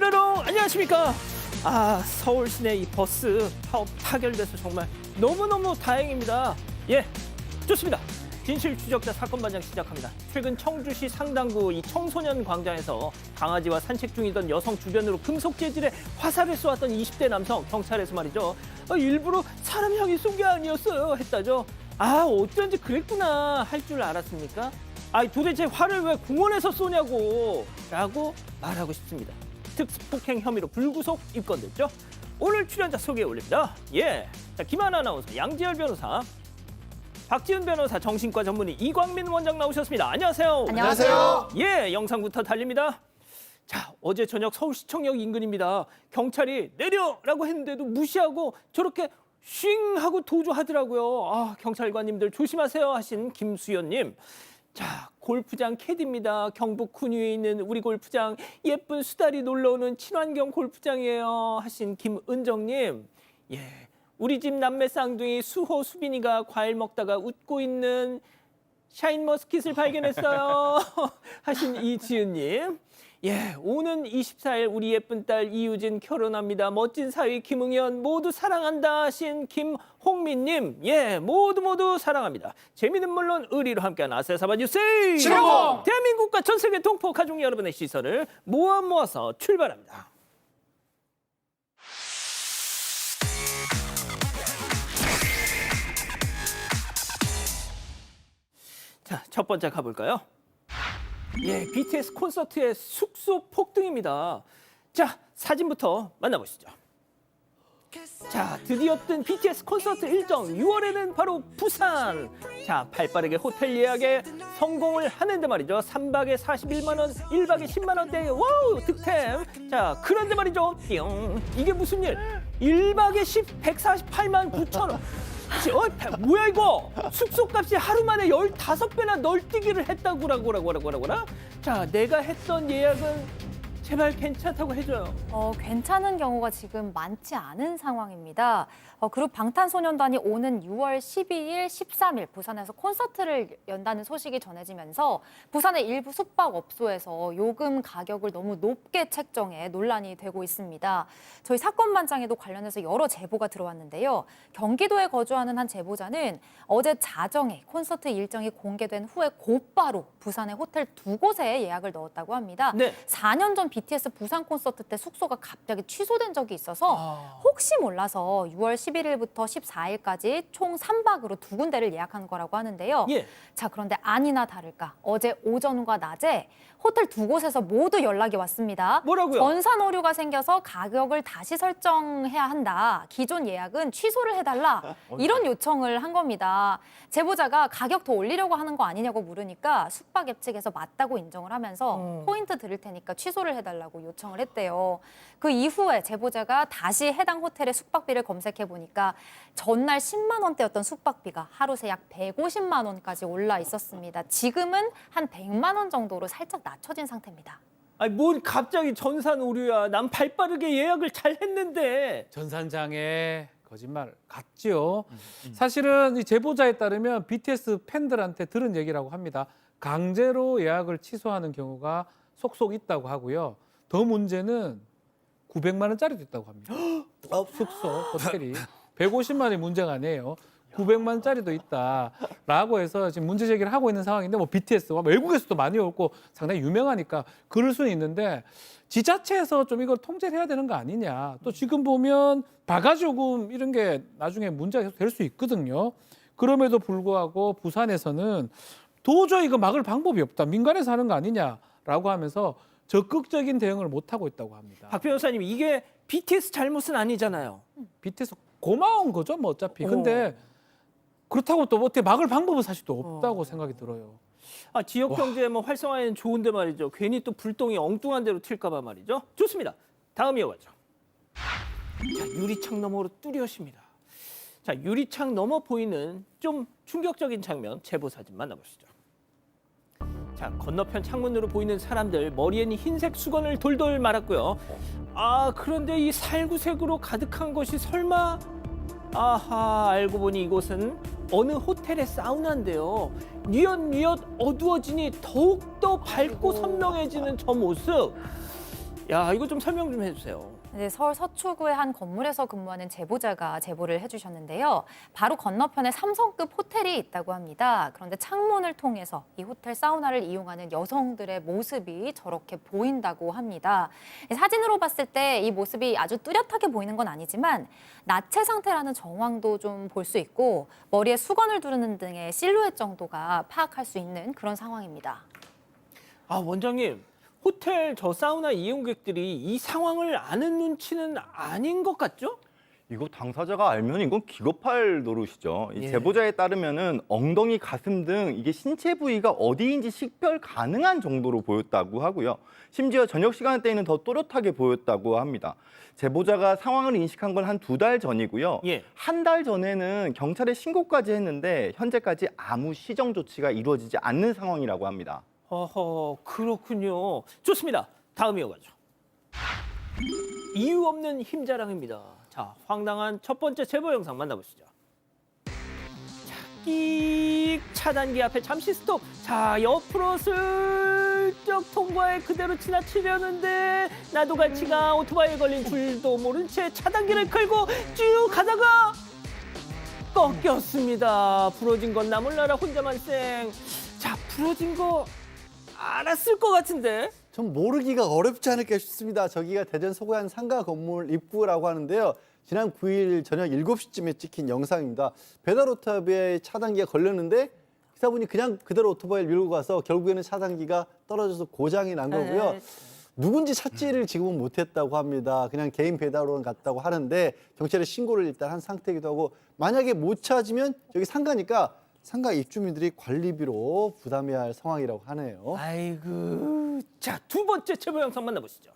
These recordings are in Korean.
여러분 안녕하십니까. 서울 시내 이 버스 파업 타결돼서 정말 너무너무 다행입니다. 예, 좋습니다. 진실 추적자 사건 반장 시작합니다. 최근 청주시 상당구 이 청소년 광장에서 강아지와 산책 중이던 여성 주변으로 금속 재질의 화살을 쏘았던 20대 남성, 경찰에서 말이죠. 일부러 사람 향해 쏜 게 아니었어요 했다죠. 어쩐지 그랬구나 할 줄 알았습니까? 도대체 활을 왜 공원에서 쏘냐고 라고 말하고 싶습니다. 특수폭행 혐의로 불구속 입건됐죠. 오늘 출연자 소개해 올립니다. 김하나 아나운서, 양지열 변호사, 박지은 변호사, 정신과 전문의 이광민 원장 나오셨습니다. 안녕하세요. 안녕하세요. 영상부터 달립니다. 어제 저녁 서울시청역 인근입니다. 경찰이 내려라고 했는데도 무시하고 저렇게 쉥 하고 도주하더라고요. 경찰관님들 조심하세요 하신 김수연님. 골프장 캐디입니다. 경북 군위에 있는 우리 골프장 예쁜 수달이 놀러오는 친환경 골프장이에요 하신 김은정님. 우리 집 남매 쌍둥이 수호 수빈이가 과일 먹다가 웃고 있는 샤인머스킷을 발견했어요 하신 이지은님. 오는 24일 우리 예쁜 딸 이유진 결혼합니다. 멋진 사위 김응현 모두 사랑한다 하신 김홍민님. 모두 사랑합니다. 재미는 물론 의리로 함께하는 아세사바 뉴스 최고! 대한민국과 전 세계 동포 가족 여러분의 시선을 모아서 출발합니다. 첫 번째 가볼까요? BTS 콘서트의 숙소 폭등입니다. 사진부터 만나보시죠. 드디어 뜬 BTS 콘서트 일정 6월에는 바로 부산. 발빠르게 호텔 예약에 성공을 하는데 말이죠. 3박에 41만 원, 1박에 10만 원대. 와우, 득템. 그런데 말이죠. 띵. 이게 무슨 일? 1박에 148만 9천 원. 뭐야 이거? 숙소값이 하루 만에 15배나 널뛰기를 했다고라고라. 내가 했던 예약은 제발 괜찮다고 해줘요. 괜찮은 경우가 지금 많지 않은 상황입니다. 그룹 방탄소년단이 오는 6월 12일, 13일 부산에서 콘서트를 연다는 소식이 전해지면서 부산의 일부 숙박업소에서 요금 가격을 너무 높게 책정해 논란이 되고 있습니다. 저희 사건반장에도 관련해서 여러 제보가 들어왔는데요. 경기도에 거주하는 한 제보자는 어제 자정에 콘서트 일정이 공개된 후에 곧바로 부산의 호텔 2곳에 예약을 넣었다고 합니다. 4년 전 BTS 부산 콘서트 때 숙소가 갑자기 취소된 적이 있어서 혹시 몰라서 6월 11일부터 14일까지 총 3박으로 2군데를 예약한 거라고 하는데요. 그런데 아니나 다를까 어제 오전과 낮에 호텔 2곳에서 모두 연락이 왔습니다. 뭐라고요? 전산 오류가 생겨서 가격을 다시 설정해야 한다. 기존 예약은 취소를 해달라. 이런 요청을 한 겁니다. 제보자가 가격 더 올리려고 하는 거 아니냐고 물으니까 숙박앱 측에서 맞다고 인정을 하면서 포인트 드릴 테니까 취소를 해달라고 요청을 했대요. 그 이후에 제보자가 다시 해당 호텔의 숙박비를 검색해 보니까 전날 10만 원대였던 숙박비가 하루 새 약 150만 원까지 올라 있었습니다. 지금은 한 100만 원 정도로 살짝 낮춰진 상태입니다. 뭔 갑자기 전산 오류야. 난 발빠르게 예약을 잘 했는데. 전산장에 거짓말 같지요. 사실은 이 제보자에 따르면 BTS 팬들한테 들은 얘기라고 합니다. 강제로 예약을 취소하는 경우가 속속 있다고 하고요. 더 문제는 900만 원짜리도 있다고 합니다. 숙소, 호텔이. 150만 원이 문제가 아니에요. 900만 원짜리도 있다라고 해서 지금 문제 제기를 하고 있는 상황인데 BTS가 외국에서도 많이 오고 상당히 유명하니까 그럴 수는 있는데 지자체에서 좀 이걸 통제를 해야 되는 거 아니냐. 또 지금 보면 바가지 요금 이런 게 나중에 문제가 될 수 있거든요. 그럼에도 불구하고 부산에서는 도저히 이거 막을 방법이 없다. 민간에서 하는 거 아니냐라고 하면서 적극적인 대응을 못 하고 있다고 합니다. 박 변호사님, 이게 BTS 잘못은 아니잖아요. BTS 고마운 거죠, 뭐 어차피. 근데 그렇다고 또 어떻게 막을 방법은 사실 또 없다고 생각이 들어요. 지역 경제 활성화에는 좋은데 말이죠. 괜히 또 불똥이 엉뚱한 데로 튈까 봐 말이죠. 좋습니다. 다음 이어가죠. 유리창 너머로 뚜렷입니다. 유리창 너머 보이는 좀 충격적인 장면 제보 사진 만나보시죠. 건너편 창문으로 보이는 사람들, 머리에는 흰색 수건을 돌돌 말았고요. 그런데 이 살구색으로 가득한 것이 설마? 알고 보니 이곳은 어느 호텔의 사우나인데요. 뉘엿뉘엿 어두워지니 더욱더 밝고 선명해지는 저 모습. 야, 이거 좀 설명 좀 해주세요. 네, 서울 서초구의 한 건물에서 근무하는 제보자가 제보를 해주셨는데요. 바로 건너편에 삼성급 호텔이 있다고 합니다. 그런데 창문을 통해서 이 호텔 사우나를 이용하는 여성들의 모습이 저렇게 보인다고 합니다. 사진으로 봤을 때 이 모습이 아주 뚜렷하게 보이는 건 아니지만 나체 상태라는 정황도 좀 볼 수 있고 머리에 수건을 두르는 등의 실루엣 정도가 파악할 수 있는 그런 상황입니다. 아, 원장님. 호텔 저 사우나 이용객들이 이 상황을 아는 눈치는 아닌 것 같죠? 이거 당사자가 알면 이건 기겁할 노릇이죠. 이 예. 제보자에 따르면은 엉덩이, 가슴 등 이게 신체 부위가 어디인지 식별 가능한 정도로 보였다고 하고요. 심지어 저녁 시간대에는 더 또렷하게 보였다고 합니다. 제보자가 상황을 인식한 건 한 2달 전이고요. 예. 한 달 전에는 경찰에 신고까지 했는데 현재까지 아무 시정 조치가 이루어지지 않는 상황이라고 합니다. 허허, 그렇군요. 좋습니다. 다음 이어가죠. 이유 없는 힘자랑입니다. 자, 황당한 첫 번째 제보 영상 만나보시죠. 자, 끽 차단기 앞에 잠시 스톱. 자, 옆으로 슬쩍 통과해 그대로 지나치려는데 나도 같이 가. 오토바이에 걸린 줄도 모른 채 차단기를 끌고 쭉 가다가 꺾였습니다. 부러진 건 나 몰라라 혼자만 쌩. 자, 부러진 거 알았을 것 같은데. 좀 모르기가 어렵지 않을까 싶습니다. 저기가 대전 서구의 한 상가 건물 입구라고 하는데요. 지난 9일 저녁 7시쯤에 찍힌 영상입니다. 배달 오토바이에 차단기가 걸렸는데 기사분이 그냥 그대로 오토바이를 밀고 가서 결국에는 차단기가 떨어져서 고장이 난 거고요. 누군지 찾지를 지금은 못했다고 합니다. 그냥 개인 배달원 갔다고 하는데 경찰에 신고를 일단 한 상태이기도 하고 만약에 못 찾으면 여기 상가니까 상가 입주민들이 관리비로 부담해야 할 상황이라고 하네요. 아이고. 자, 두 번째 제보 영상 만나보시죠.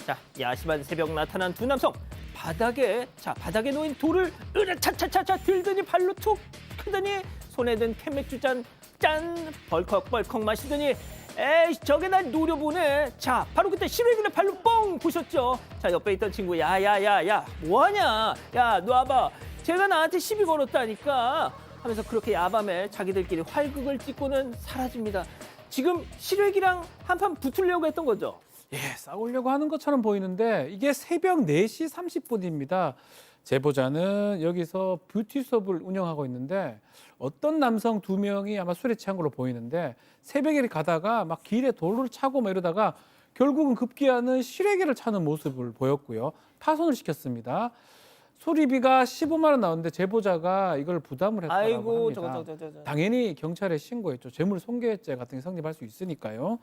자, 야심한 새벽 나타난 두 남성. 바닥에 놓인 돌을 으라차차차차 들더니 발로 툭 크더니 손에 든 캔맥주 짠 벌컥벌컥 마시더니 에이, 저게 날 노려보네. 자, 바로 그때 시래기를 발로 뻥 부셨죠. 자, 옆에 있던 친구 야야야야 뭐하냐. 야, 너 와봐. 제가 나한테 시비 걸었다니까 하면서 그렇게 야밤에 자기들끼리 활극을 찢고는 사라집니다. 지금 시래기랑 한판 붙으려고 했던 거죠? 예, 싸우려고 하는 것처럼 보이는데 이게 새벽 4시 30분입니다. 제보자는 여기서 뷰티숍을 운영하고 있는데 어떤 남성 2명이 아마 술에 취한 걸로 보이는데 새벽에 가다가 막 길에 돌을 차고 막 이러다가 결국은 급기야는 시래기를 차는 모습을 보였고요. 파손을 시켰습니다. 수리비가 15만 원 나왔는데 제보자가 이걸 부담을 했다고 아이고, 합니다. 저거. 당연히 경찰에 신고했죠. 재물손괴죄 같은 게 성립할 수 있으니까요.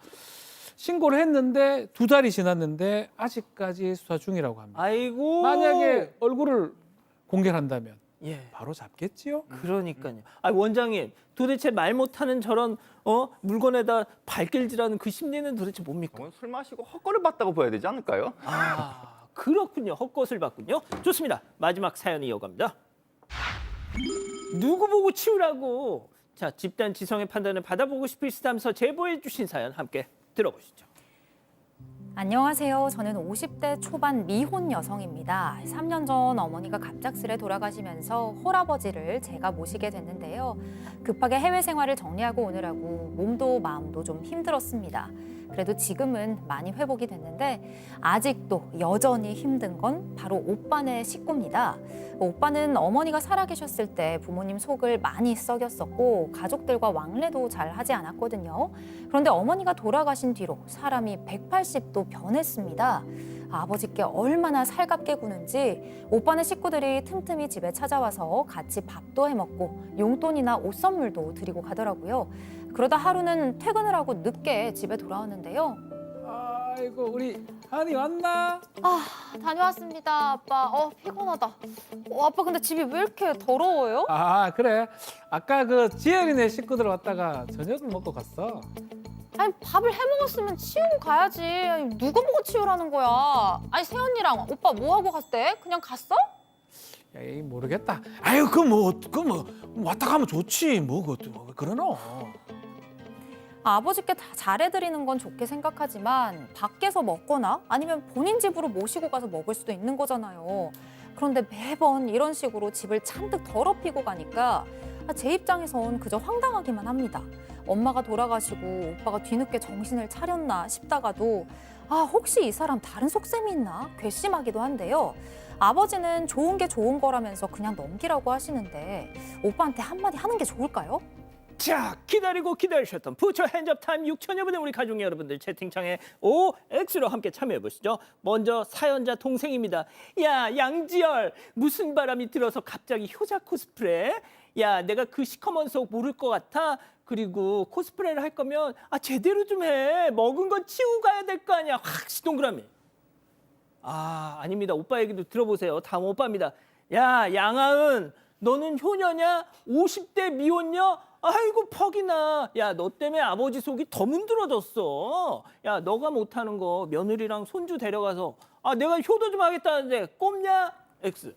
신고를 했는데 2달이 지났는데 아직까지 수사 중이라고 합니다. 아이고. 만약에 얼굴을 공개한다면 예. 바로 잡겠지요. 그러니까요. 아, 원장님, 도대체 말 못하는 저런 물건에다 발길질하는 그 심리는 도대체 뭡니까? 저건 술 마시고 헛거를 봤다고 봐야 되지 않을까요? 아, 그렇군요. 헛것을 봤군요. 좋습니다. 마지막 사연 이어갑니다. 누구 보고 치우라고. 자, 집단 지성의 판단을 받아보고 싶으시다면서 제보해 주신 사연 함께 들어보시죠. 안녕하세요. 저는 50대 초반 미혼 여성입니다. 3년 전 어머니가 갑작스레 돌아가시면서 홀아버지를 제가 모시게 됐는데요. 급하게 해외 생활을 정리하고 오느라고 몸도 마음도 좀 힘들었습니다. 그래도 지금은 많이 회복이 됐는데 아직도 여전히 힘든 건 바로 오빠네 식구입니다. 오빠는 어머니가 살아계셨을 때 부모님 속을 많이 썩였었고 가족들과 왕래도 잘 하지 않았거든요. 그런데 어머니가 돌아가신 뒤로 사람이 180도 변했습니다. 아버지께 얼마나 살갑게 구는지 오빠네 식구들이 틈틈이 집에 찾아와서 같이 밥도 해먹고 용돈이나 옷 선물도 드리고 가더라고요. 그러다 하루는 퇴근을 하고 늦게 집에 돌아왔는데요. 아이고 우리 한이 왔나? 다녀왔습니다, 아빠. 피곤하다. 아빠 근데 집이 왜 이렇게 더러워요? 아 그래. 아까 그 지혜리네 식구들 왔다가 저녁을 먹고 갔어. 아니 밥을 해먹었으면 치우고 가야지. 아니, 누가 보고 치우라는 거야? 아니 세연이랑 오빠 뭐 하고 갔대? 그냥 갔어? 야, 이 모르겠다. 아유 그 뭐 왔다 가면 좋지. 뭐 그것도 그러노. 아버지께 다 잘해드리는 건 좋게 생각하지만 밖에서 먹거나 아니면 본인 집으로 모시고 가서 먹을 수도 있는 거잖아요. 그런데 매번 이런 식으로 집을 잔뜩 더럽히고 가니까 제 입장에선 그저 황당하기만 합니다. 엄마가 돌아가시고 오빠가 뒤늦게 정신을 차렸나 싶다가도 혹시 이 사람 다른 속셈이 있나? 괘씸하기도 한데요. 아버지는 좋은 게 좋은 거라면서 그냥 넘기라고 하시는데 오빠한테 한마디 하는 게 좋을까요? 자, 기다리고 기다리셨던 부처 핸즈업 타임 6천여 분의 우리 가족 여러분들 채팅창에 OX로 함께 참여해 보시죠. 먼저 사연자 동생입니다. 야, 양지열, 무슨 바람이 들어서 갑자기 효자 코스프레? 야, 내가 그 시커먼 속 모를 것 같아? 그리고 코스프레를 할 거면 제대로 좀 해. 먹은 건 치우고 가야 될 거 아니야. 확 시동그라미. 아닙니다. 오빠 얘기도 들어보세요. 다음 오빠입니다. 야, 양아은, 너는 효녀냐? 50대 미혼녀? 아이고 퍽이나. 야, 너 때문에 아버지 속이 더 문드러졌어. 야, 너가 못하는 거 며느리랑 손주 데려가서 내가 효도 좀 하겠다는데 꼽냐? X.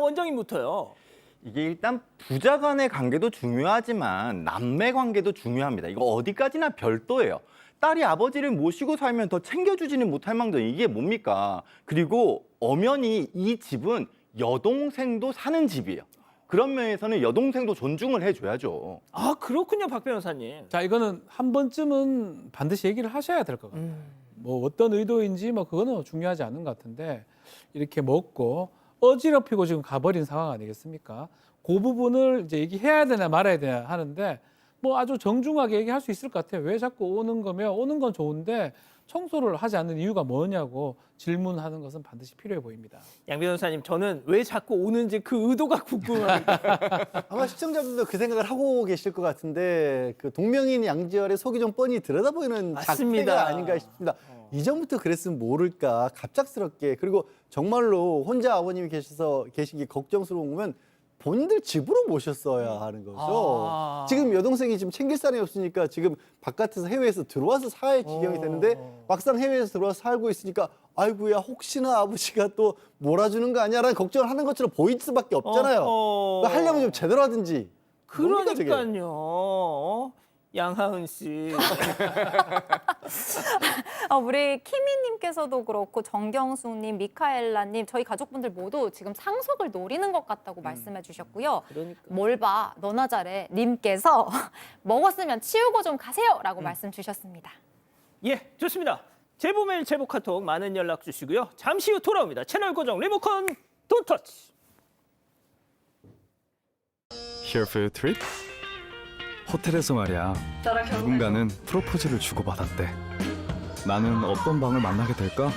원장님부터요. 이게 일단 부자 간의 관계도 중요하지만 남매 관계도 중요합니다. 이거 어디까지나 별도예요. 딸이 아버지를 모시고 살면 더 챙겨주지는 못할 망정 이게 뭡니까? 그리고 엄연히 이 집은 여동생도 사는 집이에요. 그런 면에서는 여동생도 존중을 해줘야죠. 그렇군요, 박 변호사님. 자, 이거는 한 번쯤은 반드시 얘기를 하셔야 될 것 같아요. 뭐 어떤 의도인지 뭐 그거는 중요하지 않은 것 같은데 이렇게 먹고 어지럽히고 지금 가버린 상황 아니겠습니까? 그 부분을 이제 얘기해야 되나 말아야 되나 하는데 뭐 아주 정중하게 얘기할 수 있을 것 같아요. 왜 자꾸 오는 거면 오는 건 좋은데 청소를 하지 않는 이유가 뭐냐고 질문하는 것은 반드시 필요해 보입니다. 양 변호사님, 저는 왜 자꾸 오는지 그 의도가 궁금합니다. 아마 시청자분도 그 생각을 하고 계실 것 같은데 그 동명인 양지열의 속이 좀 뻔히 들여다보이는 맞습니다. 작태가 아닌가 싶습니다. 이전부터 그랬으면 모를까 갑작스럽게 그리고 정말로 혼자 아버님이 계신 게 걱정스러운 거면 본인들 집으로 모셨어야 하는 거죠. 지금 여동생이 지금 챙길 사람이 없으니까 지금 바깥에서 해외에서 들어와서 살 지경이 되는데 막상 해외에서 들어와서 살고 있으니까 아이고야 혹시나 아버지가 또 몰아주는 거 아니야라는 걱정을 하는 것처럼 보일 수밖에 없잖아요. 그러니까 하려면 좀 제대로 하든지. 뭡니까, 저게? 그러니까요. 양하은 씨. 우리 키미님께서도 그렇고 정경수님, 미카엘라님 저희 가족분들 모두 지금 상속을 노리는 것 같다고 말씀해 주셨고요. 그러니까. 뭘 봐, 너나 잘해 님께서 먹었으면 치우고 좀 가세요라고 말씀 주셨습니다. 예, 좋습니다. 제보 메일, 제보 카톡 많은 연락 주시고요. 잠시 후 돌아옵니다. 채널 고정 리모컨 돈 터치. Here for your trip? 호텔에서 말이야. 누군가는 프로포즈를 주고받았대. 나는 어떤 방을 만나게 될까?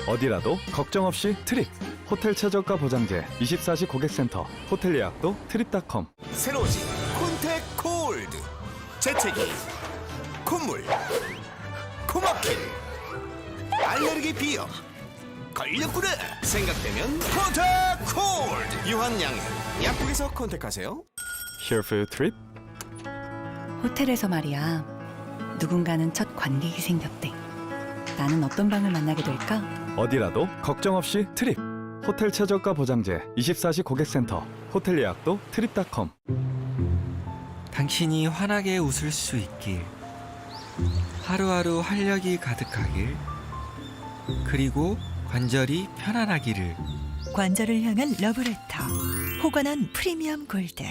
어디라도 걱정 없이 트립. 호텔 최저가 보장제 24시 고객센터. 호텔 예약도 트립닷컴. 새로워진 콘택 콜드. 재채기, 콧물, 코막힘, 알레르기 비염. 걸렸구나 생각되면 콘택 콜드. 유한양은 약국에서 컨택하세요. Here for your trip? 호텔에서 말이야. 누군가는 첫 관객이 생겼대. 나는 어떤 방을 만나게 될까? 어디라도 걱정 없이 트립. 호텔 최저가 보장제 24시 고객센터. 호텔 예약도 트립닷컴. 당신이 환하게 웃을 수 있길, 하루하루 활력이 가득하길, 그리고 관절이 편안하기를. 관절을 향한 러브레터. 호관한 프리미엄 골드.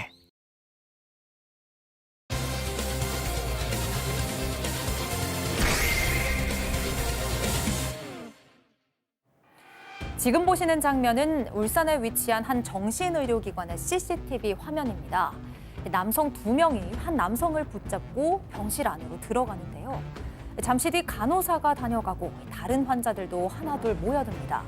지금 보시는 장면은 울산에 위치한 한 정신의료기관의 CCTV 화면입니다. 남성 2명이 한 남성을 붙잡고 병실 안으로 들어가는데요. 잠시 뒤 간호사가 다녀가고 다른 환자들도 하나둘 모여듭니다.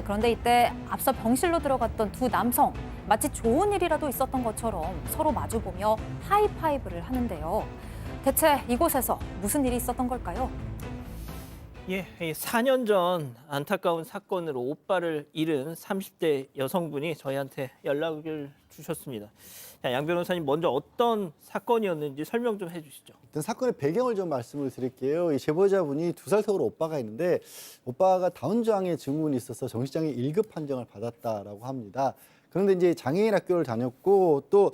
그런데 이때 앞서 병실로 들어갔던 두 남성, 마치 좋은 일이라도 있었던 것처럼 서로 마주보며 하이파이브를 하는데요. 대체 이곳에서 무슨 일이 있었던 걸까요? 예, 4년 전 안타까운 사건으로 오빠를 잃은 30대 여성분이 저희한테 연락을 주셨습니다. 자, 양 변호사님 먼저 어떤 사건이었는지 설명 좀 해주시죠. 일단 사건의 배경을 좀 말씀을 드릴게요. 이 제보자분이 2살 터울 오빠가 있는데 오빠가 다운장애 증후군이 있어서 정신장애 1급 판정을 받았다라고 합니다. 그런데 이제 장애인 학교를 다녔고 또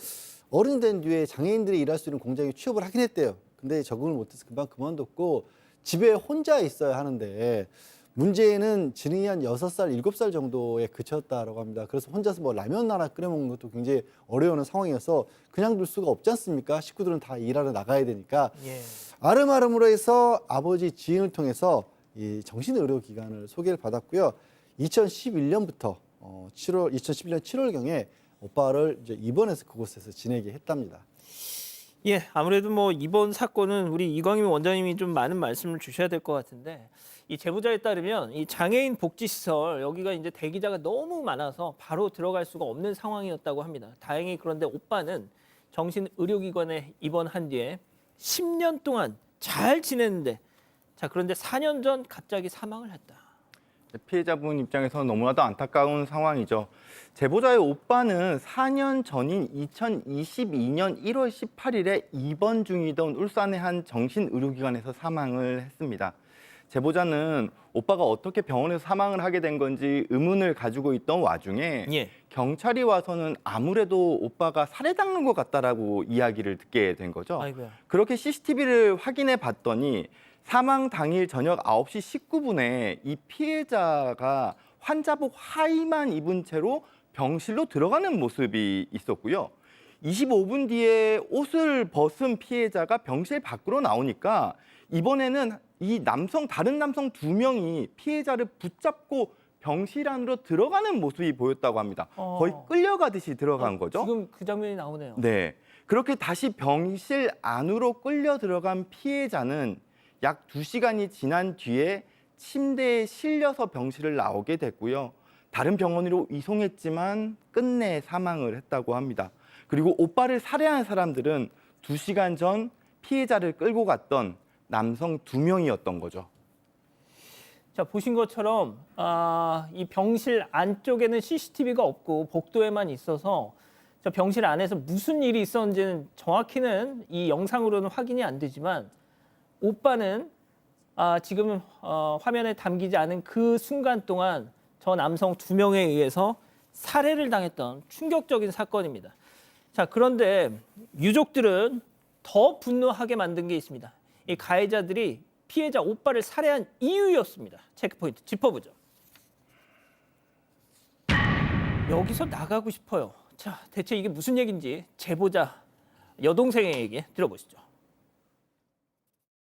어른이 된 뒤에 장애인들이 일할 수 있는 공장에 취업을 하긴 했대요. 근데 적응을 못해서 금방 그만뒀고 집에 혼자 있어야 하는데 문제는 지능이 한 6살, 7살 정도에 그쳤다라고 합니다. 그래서 혼자서 뭐 라면 하나 끓여 먹는 것도 굉장히 어려운 상황이어서 그냥 둘 수가 없지 않습니까? 식구들은 다 일하러 나가야 되니까. 예. 아름아름으로 해서 아버지 지인을 통해서 이 정신의료기관을 소개를 받았고요. 2011년부터 2011년 7월경에 오빠를 이제 입원해서 그곳에서 지내게 했답니다. 예, 아무래도 뭐 이번 사건은 우리 이광임 원장님이 좀 많은 말씀을 주셔야 될 것 같은데 이 제보자에 따르면 이 장애인 복지시설 여기가 이제 대기자가 너무 많아서 바로 들어갈 수가 없는 상황이었다고 합니다. 다행히 그런데 오빠는 정신의료기관에 입원한 뒤에 10년 동안 잘 지냈는데 자 그런데 4년 전 갑자기 사망을 했다. 피해자분 입장에서는 너무나도 안타까운 상황이죠. 제보자의 오빠는 4년 전인 2022년 1월 18일에 입원 중이던 울산의 한 정신의료기관에서 사망을 했습니다. 제보자는 오빠가 어떻게 병원에서 사망을 하게 된 건지 의문을 가지고 있던 와중에 예. 경찰이 와서는 아무래도 오빠가 살해당한 것 같다라고 이야기를 듣게 된 거죠. 아이고야. 그렇게 CCTV를 확인해 봤더니 사망 당일 저녁 9시 19분에 이 피해자가 환자복 하의만 입은 채로 병실로 들어가는 모습이 있었고요. 25분 뒤에 옷을 벗은 피해자가 병실 밖으로 나오니까 이번에는 이 다른 남성 2명이 피해자를 붙잡고 병실 안으로 들어가는 모습이 보였다고 합니다. 거의 끌려가듯이 들어간 거죠. 지금 그 장면이 나오네요. 네. 그렇게 다시 병실 안으로 끌려 들어간 피해자는 약 2시간이 지난 뒤에 침대에 실려서 병실을 나오게 됐고요. 다른 병원으로 이송했지만 끝내 사망을 했다고 합니다. 그리고 오빠를 살해한 사람들은 2시간 전 피해자를 끌고 갔던 남성 2명이었던 거죠. 자 보신 것처럼 이 병실 안쪽에는 CCTV가 없고 복도에만 있어서 저 병실 안에서 무슨 일이 있었는지는 정확히는 이 영상으로는 확인이 안 되지만 오빠는 지금 화면에 담기지 않은 그 순간 동안 저 남성 2명에 의해서 살해를 당했던 충격적인 사건입니다. 자 그런데 유족들은 더 분노하게 만든 게 있습니다. 이 가해자들이 피해자 오빠를 살해한 이유였습니다. 체크포인트 짚어보죠. 여기서 나가고 싶어요. 자, 대체 이게 무슨 얘기인지 제보자 여동생의 얘기 들어보시죠.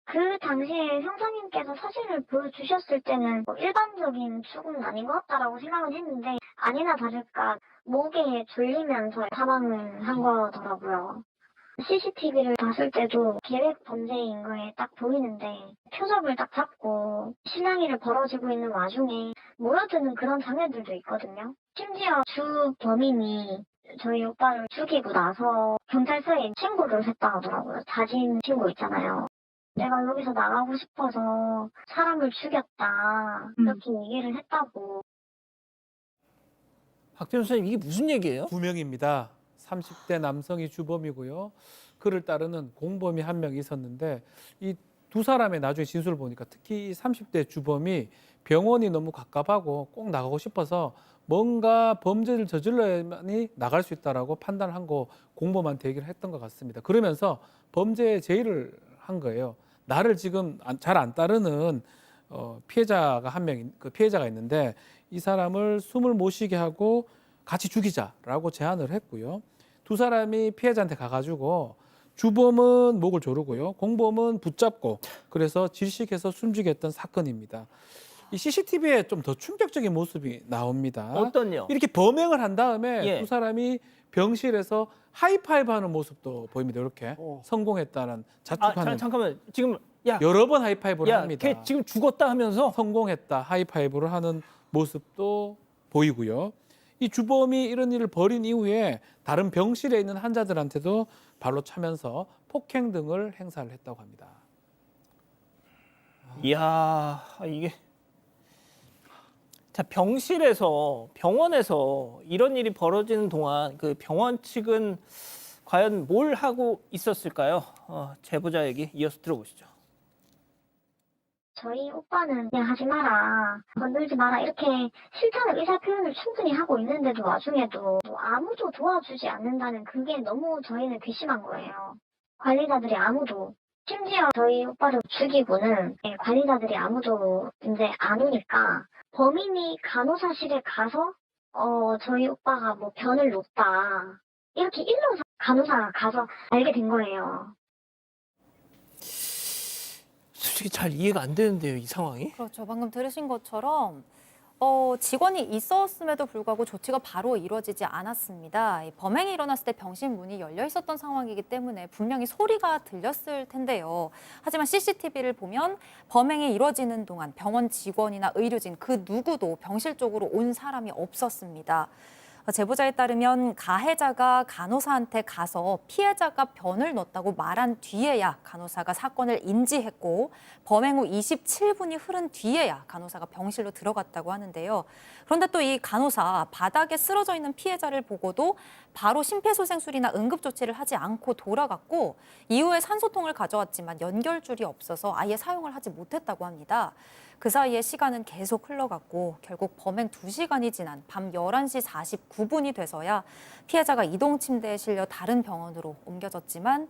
그 당시에 형사님께서 사진을 보여주셨을 때는 일반적인 죽음은 아닌 것 같다라고 생각은 했는데 아니나 다를까 목에 졸리면서 사망을 한 거더라고요. CCTV를 봤을 때도 계획 범죄인 거에 딱 보이는데 표적을 딱 잡고 실랑이를 벌어지고 있는 와중에 모여드는 그런 장면들도 있거든요. 심지어 주 범인이 저희 오빠를 죽이고 나서 경찰서에 신고를 했다 하더라고요. 자진 신고 있잖아요. 내가 여기서 나가고 싶어서 사람을 죽였다 이렇게 얘기를 했다고. 박태훈 선생님 이게 무슨 얘기예요? 2명입니다. 30대 남성이 주범이고요. 그를 따르는 공범이 1명 있었는데 이 두 사람의 나중에 진술을 보니까 특히 이 30대 주범이 병원이 너무 갑갑하고 꼭 나가고 싶어서 뭔가 범죄를 저질러야만이 나갈 수 있다라고 판단을 한 거 공범한테 얘기를 했던 것 같습니다. 그러면서 범죄에 제의를 한 거예요. 나를 지금 잘 안 따르는 피해자가 그 피해자가 있는데 이 사람을 숨을 못 쉬게 하고 같이 죽이자라고 제안을 했고요. 두 사람이 피해자한테 가가지고 주범은 목을 조르고요. 공범은 붙잡고 그래서 질식해서 숨지게 했던 사건입니다. 이 CCTV에 좀 더 충격적인 모습이 나옵니다. 어떤요? 이렇게 범행을 한 다음에 예. 두 사람이 병실에서 하이파이브하는 모습도 보입니다. 이렇게 성공했다는 자축하는. 잠깐만 지금 야, 여러 번 하이파이브를 합니다. 걔 지금 죽었다 하면서 성공했다 하이파이브를 하는 모습도 보이고요. 이 주범이 이런 일을 벌인 이후에 다른 병실에 있는 환자들한테도 발로 차면서 폭행 등을 행사를 했다고 합니다. 이야 이게 자 병원에서 이런 일이 벌어지는 동안 그 병원 측은 과연 뭘 하고 있었을까요? 제보자 얘기 이어서 들어보시죠. 저희 오빠는 그냥 하지 마라, 건들지 마라 이렇게 싫다는 의사 표현을 충분히 하고 있는데도 와중에도 아무도 도와주지 않는다는 그게 너무 저희는 괘씸한 거예요. 관리자들이 아무도, 심지어 저희 오빠를 죽이고는 관리자들이 아무도 이제 안 오니까 범인이 간호사실에 가서 저희 오빠가 뭐 변을 놓다 이렇게 일러 간호사가 가서 알게 된 거예요. 솔직히 잘 이해가 안 되는데요, 이 상황이. 그렇죠. 방금 들으신 것처럼 직원이 있었음에도 불구하고 조치가 바로 이루어지지 않았습니다. 이 범행이 일어났을 때 병실 문이 열려 있었던 상황이기 때문에 분명히 소리가 들렸을 텐데요. 하지만 CCTV를 보면 범행이 이루어지는 동안 병원 직원이나 의료진 그 누구도 병실 쪽으로 온 사람이 없었습니다. 제보자에 따르면 가해자가 간호사한테 가서 피해자가 변을 넣었다고 말한 뒤에야 간호사가 사건을 인지했고 범행 후 27분이 흐른 뒤에야 간호사가 병실로 들어갔다고 하는데요. 그런데 또 이 간호사 바닥에 쓰러져 있는 피해자를 보고도 바로 심폐소생술이나 응급조치를 하지 않고 돌아갔고 이후에 산소통을 가져왔지만 연결줄이 없어서 아예 사용을 하지 못했다고 합니다. 그 사이에 시간은 계속 흘러갔고 결국 범행 2시간이 지난 밤 11시 49분이 돼서야 피해자가 이동 침대에 실려 다른 병원으로 옮겨졌지만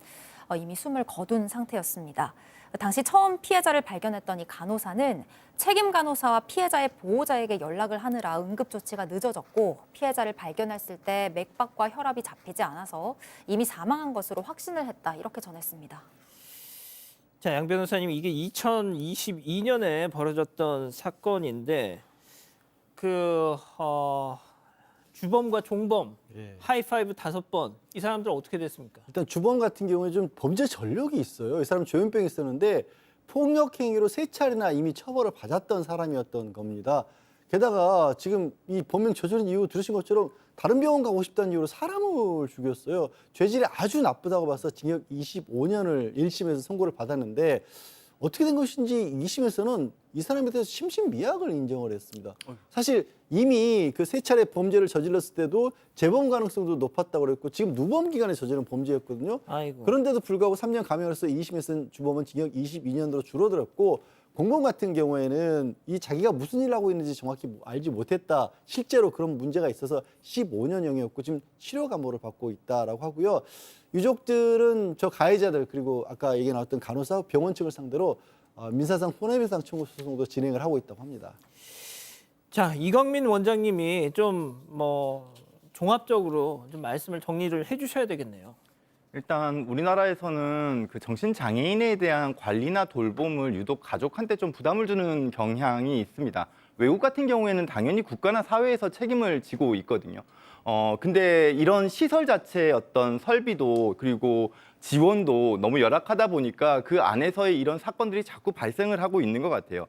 이미 숨을 거둔 상태였습니다. 당시 처음 피해자를 발견했던 이 간호사는 책임 간호사와 피해자의 보호자에게 연락을 하느라 응급조치가 늦어졌고 피해자를 발견했을 때 맥박과 혈압이 잡히지 않아서 이미 사망한 것으로 확신을 했다 이렇게 전했습니다. 자, 양 변호사님, 이게 2022년에 벌어졌던 사건인데 주범과 종범 하이파이브 5번 이 사람들 어떻게 됐습니까? 일단 주범 같은 경우에 좀 범죄 전력이 있어요. 이 사람 조현병이 있었는데 폭력 행위로 3차례나 이미 처벌을 받았던 사람이었던 겁니다. 게다가 지금 이 범행 저지른 이후 들으신 것처럼 다른 병원 가고 싶다는 이유로 사람을 죽였어요. 죄질이 아주 나쁘다고 봐서 징역 25년을 1심에서 선고를 받았는데 어떻게 된 것인지 2심에서는 이 사람에 대해서 심신미약을 인정을 했습니다. 사실 이미 그 3차례 범죄를 저질렀을 때도 재범 가능성도 높았다고 그랬고 지금 누범 기간에 저지른 범죄였거든요. 아이고. 그런데도 불구하고 3년 감형을 해서 2심에서는 주범은 징역 22년으로 줄어들었고 공범 같은 경우에는 이 자기가 무슨 일을 하고 있는지 정확히 알지 못했다. 실제로 그런 문제가 있어서 15년형이었고 지금 치료 감호를 받고 있다라고 하고요. 유족들은 저 가해자들 그리고 아까 얘기 나왔던 간호사, 병원 측을 상대로 민사상 손해배상 청구 소송도 진행을 하고 있다고 합니다. 자, 이광민 원장님이 좀 종합적으로 좀 말씀을 정리를 해주셔야 되겠네요. 일단 우리나라에서는 그 정신장애인에 대한 관리나 돌봄을 유독 가족한테 좀 부담을 주는 경향이 있습니다. 외국 같은 경우에는 당연히 국가나 사회에서 책임을 지고 있거든요. 근데 이런 시설 자체의 어떤 설비도 그리고 지원도 너무 열악하다 보니까 그 안에서의 이런 사건들이 자꾸 발생을 하고 있는 것 같아요.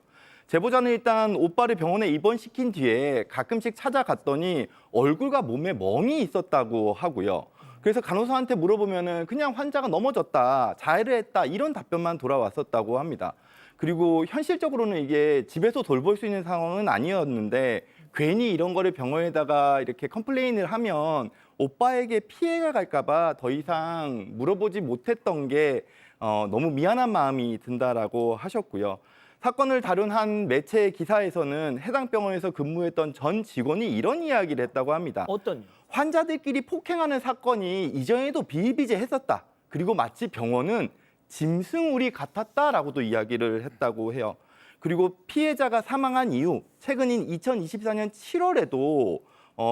제보자는 일단 오빠를 병원에 입원시킨 뒤에 가끔씩 찾아갔더니 얼굴과 몸에 멍이 있었다고 하고요. 그래서 간호사한테 물어보면은 그냥 환자가 넘어졌다, 자해를 했다 이런 답변만 돌아왔었다고 합니다. 그리고 현실적으로는 이게 집에서 돌볼 수 있는 상황은 아니었는데 괜히 이런 거를 병원에다가 이렇게 컴플레인을 하면 오빠에게 피해가 갈까 봐 더 이상 물어보지 못했던 게 너무 미안한 마음이 든다라고 하셨고요. 사건을 다룬 한 매체 기사에서는 해당 병원에서 근무했던 전 직원이 이런 이야기를 했다고 합니다. 어떤? 환자들끼리 폭행하는 사건이 이전에도 비일비재했었다. 그리고 마치 병원은 짐승우리 같았다라고도 이야기를 했다고 해요. 그리고 피해자가 사망한 이후 최근인 2024년 7월에도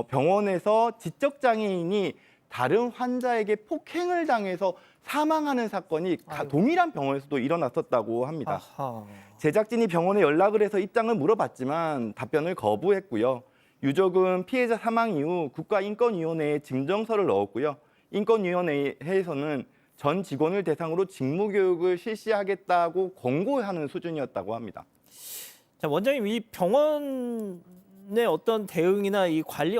병원에서 지적장애인이 다른 환자에게 폭행을 당해서 사망하는 사건이 동일한 병원에서도 일어났었다고 합니다. 아하. 제작진이 병원에 연락을 해서 입장을 물어봤지만 답변을 거부했고요. 유족은 피해자 사망 이후 국가인권위원회에 짐정서를 넣었고요. 인권위원회에서는 전 직원을 대상으로 직무교육을 실시하겠다고 권고하는 수준이었다고 합니다. 자, 원장님, 이 병원의 어떤 대응이나 이 관리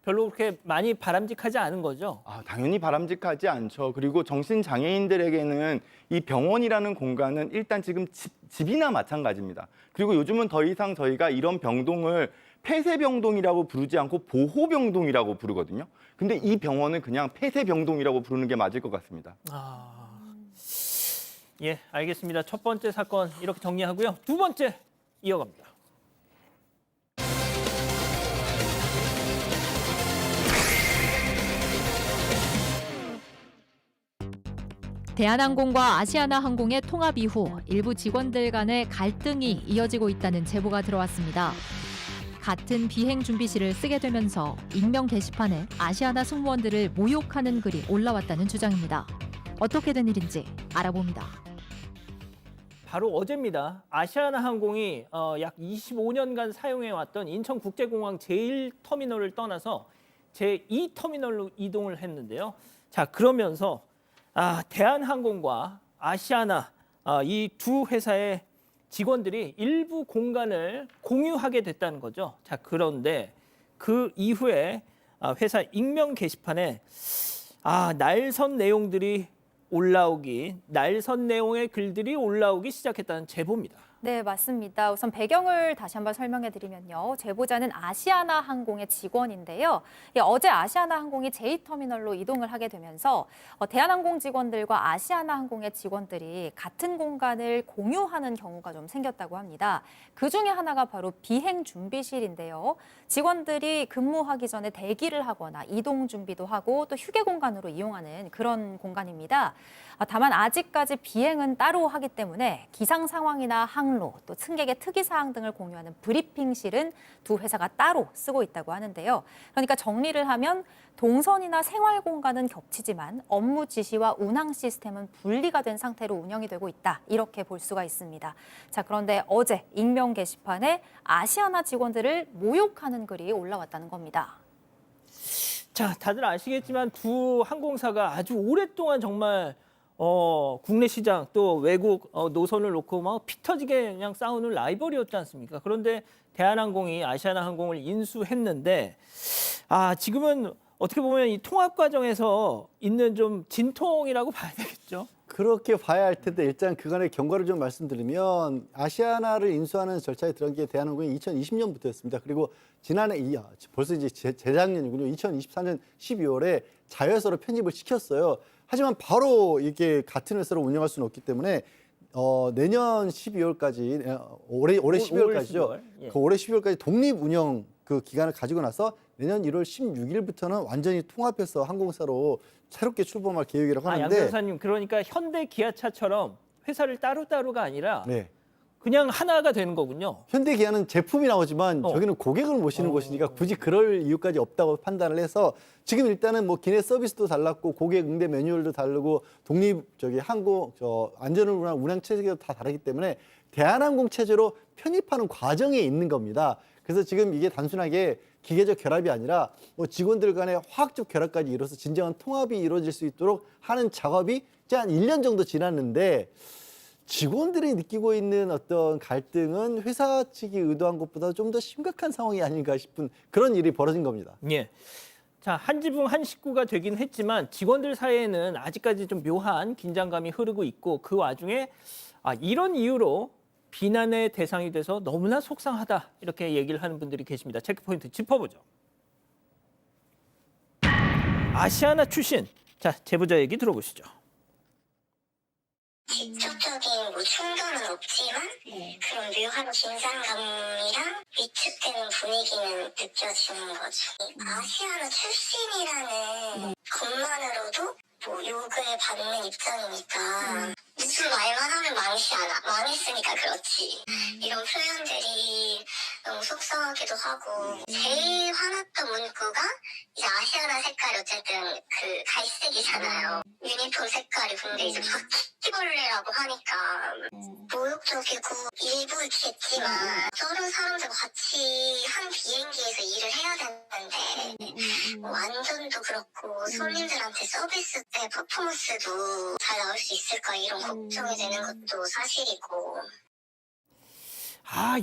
별로 그렇게 많이 바람직하지 않은 거죠? 당연히 바람직하지 않죠. 그리고 정신장애인들에게는 이 병원이라는 공간은 일단 지금 집이나 마찬가지입니다. 그리고 요즘은 더 이상 저희가 이런 병동을 폐쇄병동이라고 부르지 않고 보호병동이라고 부르거든요. 근데 이 병원은 그냥 폐쇄병동이라고 부르는 게 맞을 것 같습니다. 예, 알겠습니다. 첫 번째 사건 이렇게 정리하고요. 두 번째 이어갑니다. 대한항공과 아시아나항공의 통합 이후 일부 직원들 간의 갈등이 이어지고 있다는 제보가 들어왔습니다. 같은 비행 준비실을 쓰게 되면서 익명 게시판에 아시아나 승무원들을 모욕하는 글이 올라왔다는 주장입니다. 어떻게 된 일인지 알아봅니다. 바로 어제입니다. 아시아나 항공이 약 25년간 사용해왔던 인천국제공항 제1터미널을 떠나서 제2터미널로 이동을 했는데요. 자, 그러면서 대한항공과 아시아나 이 두 회사의 직원들이 일부 공간을 공유하게 됐다는 거죠. 자, 그런데 그 이후에 회사 익명 게시판에 날선 내용의 글들이 올라오기 시작했다는 제보입니다. 네, 맞습니다. 우선 배경을 다시 한번 설명해 드리면요. 제보자는 아시아나 항공의 직원인데요. 어제 아시아나 항공이 제2터미널로 이동을 하게 되면서 대한항공 직원들과 아시아나 항공의 직원들이 같은 공간을 공유하는 경우가 좀 생겼다고 합니다. 그 중에 하나가 바로 비행 준비실인데요. 직원들이 근무하기 전에 대기를 하거나 이동 준비도 하고 또 휴게 공간으로 이용하는 그런 공간입니다. 다만 아직까지 비행은 따로 하기 때문에 기상 상황이나 항로, 또 승객의 특이 사항 등을 공유하는 브리핑실은 두 회사가 따로 쓰고 있다고 하는데요. 그러니까 정리를 하면 동선이나 생활 공간은 겹치지만 업무 지시와 운항 시스템은 분리가 된 상태로 운영이 되고 있다. 이렇게 볼 수가 있습니다. 자, 그런데 어제 익명 게시판에 아시아나 직원들을 모욕하는 글이 올라왔다는 겁니다. 자, 다들 아시겠지만 두 항공사가 아주 오랫동안 정말 국내 시장 또 외국 노선을 놓고 막 피 터지게 그냥 싸우는 라이벌이었지 않습니까? 그런데 대한항공이 아시아나 항공을 인수했는데 지금은 어떻게 보면 이 통합 과정에서 있는 좀 진통이라고 봐야 되겠죠? 그렇게 봐야 할 텐데 일단 그간의 경과를 좀 말씀드리면 아시아나를 인수하는 절차에 들어간 게 대한항공이 2020년부터였습니다. 그리고 지난해 벌써 이제 재작년이군요. 2024년 12월에 자회사로 편입을 시켰어요. 하지만 바로 이게 같은 회사로 운영할 수는 없기 때문에 내년 12월까지 올해 12월까지죠. 예. 그 올해 12월까지 독립 운영 그 기간을 가지고 나서 내년 1월 16일부터는 완전히 통합해서 항공사로 새롭게 출범할 계획이라고 양 하는데 변호사님, 그러니까 현대 기아차처럼 회사를 따로따로가 아니라 네. 그냥 하나가 되는 거군요. 현대기아는 제품이 나오지만 저기는 고객을 모시는 곳이니까 굳이 그럴 이유까지 없다고 판단을 해서 지금 일단은 뭐 기내 서비스도 달랐고 고객 응대 매뉴얼도 다르고 독립 항공 안전을 위한 운항 체계도 다 다르기 때문에 대한항공 체제로 편입하는 과정에 있는 겁니다. 그래서 지금 이게 단순하게 기계적 결합이 아니라 뭐 직원들 간의 화학적 결합까지 이뤄서 진정한 통합이 이루어질 수 있도록 하는 작업이 이제 한 1년 정도 지났는데 직원들이 느끼고 있는 어떤 갈등은 회사 측이 의도한 것보다 좀 더 심각한 상황이 아닌가 싶은 그런 일이 벌어진 겁니다. 예. 자, 한 지붕 한 식구가 되긴 했지만 직원들 사이에는 아직까지 좀 묘한 긴장감이 흐르고 있고 그 와중에 이런 이유로 비난의 대상이 돼서 너무나 속상하다 이렇게 얘기를 하는 분들이 계십니다. 체크포인트 짚어보죠. 아시아나 출신. 자, 제보자 얘기 들어보시죠. 직접적인 충돌은 없지만 그런 묘한 긴장감이랑 위축되는 분위기는 느껴지는 거죠. 아시아나 출신이라는 것만으로도 욕을 받는 입장이니까 무슨 말만 하면 망시하나 망했으니까 그렇지 이런 표현들이 너무 속상하기도 하고 제일 화났던 문구가 이제 아시아나 색깔이 어쨌든 그 갈색이잖아요. 유니폼 색깔이 근데 이제 바퀴벌레라고 하니까 모욕적이고 일부 있겠지만 저런 사람들과 같이 한 비행기에서 일을 해야 되는데 안전도 그렇고 손님들한테 서비스 때 퍼포먼스도 잘 나올 수 있을까 이런 걱정이 되는 것도 사실이고.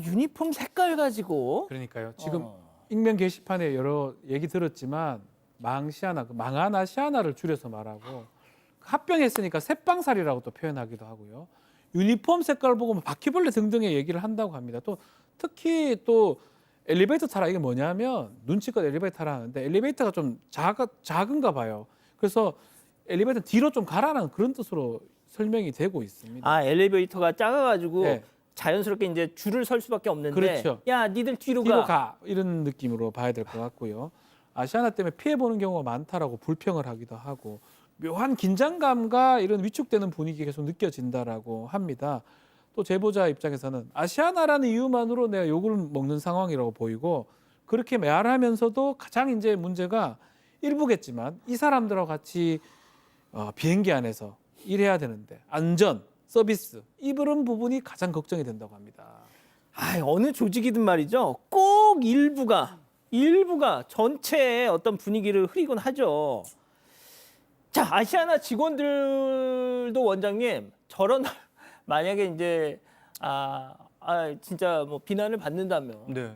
유니폼 색깔 가지고. 그러니까요. 지금 익명 게시판에 여러 얘기 들었지만 망한 아시아나를 줄여서 말하고 합병했으니까 새빵살이라고 또 표현하기도 하고요. 유니폼 색깔 보고 바퀴벌레 등등의 얘기를 한다고 합니다. 또 특히 또 엘리베이터 타라 이게 뭐냐면 눈치껏 엘리베이터 타라 하는데 엘리베이터가 좀 작은가 봐요. 그래서 엘리베이터 뒤로 좀 가라는 그런 뜻으로 설명이 되고 있습니다. 엘리베이터가 작아가지고 네. 자연스럽게 이제 줄을 설 수밖에 없는데 그렇죠. 야, 니들 뒤로 가 이런 느낌으로 봐야 될 것 같고요. 아시아나 때문에 피해 보는 경우가 많다라고 불평을 하기도 하고 묘한 긴장감과 이런 위축되는 분위기가 계속 느껴진다라고 합니다. 또 제보자 입장에서는 아시아나라는 이유만으로 내가 욕을 먹는 상황이라고 보이고 그렇게 매알하면서도 가장 이제 문제가 일부겠지만 이 사람들하고 같이 비행기 안에서 일해야 되는데 안전 서비스 이런 부분이 가장 걱정이 된다고 합니다. 어느 조직이든 말이죠. 꼭 일부가 전체의 어떤 분위기를 흐리곤 하죠. 자, 아시아나 직원들도 원장님 저런 만약에 이제 진짜 뭐 비난을 받는다면 네.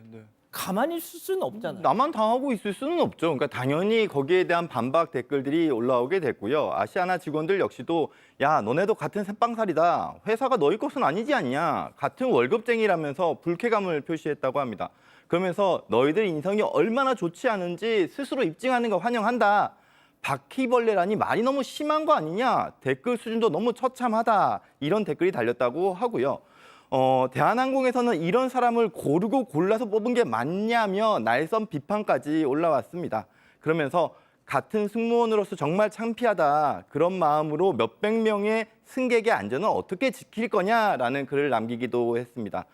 가만히 있을 수는 없잖아요. 나만 당하고 있을 수는 없죠. 그러니까 당연히 거기에 대한 반박 댓글들이 올라오게 됐고요. 아시아나 직원들 역시도 야, 너네도 같은 새빵살이다. 회사가 너희 것은 아니지 않냐. 같은 월급쟁이라면서 불쾌감을 표시했다고 합니다. 그러면서 너희들 인성이 얼마나 좋지 않은지 스스로 입증하는 거 환영한다. 바퀴벌레라니 말이 너무 심한 거 아니냐. 댓글 수준도 너무 처참하다. 이런 댓글이 달렸다고 하고요. 대한항공에서는 이런 사람을 고르고 골라서 뽑은 게 맞냐며 날선 비판까지 올라왔습니다. 그러면서 같은 승무원으로서 정말 창피하다. 그런 마음으로 몇백 명의 승객의 안전을 어떻게 지킬 거냐라는 글을 남기기도 했습니다.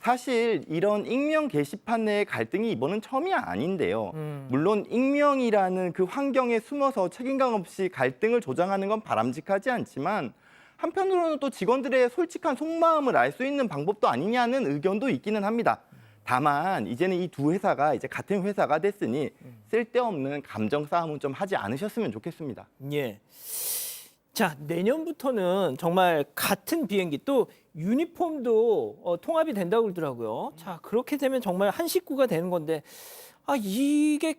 사실 이런 익명 게시판 내의 갈등이 이번은 처음이 아닌데요. 물론 익명이라는 그 환경에 숨어서 책임감 없이 갈등을 조장하는 건 바람직하지 않지만 한편으로는 또 직원들의 솔직한 속마음을 알 수 있는 방법도 아니냐는 의견도 있기는 합니다. 다만 이제는 이 두 회사가 이제 같은 회사가 됐으니 쓸데없는 감정 싸움은 좀 하지 않으셨으면 좋겠습니다. 예. 자, 내년부터는 정말 같은 비행기 또 유니폼도 통합이 된다고 그러더라고요. 자, 그렇게 되면 정말 한 식구가 되는 건데 이게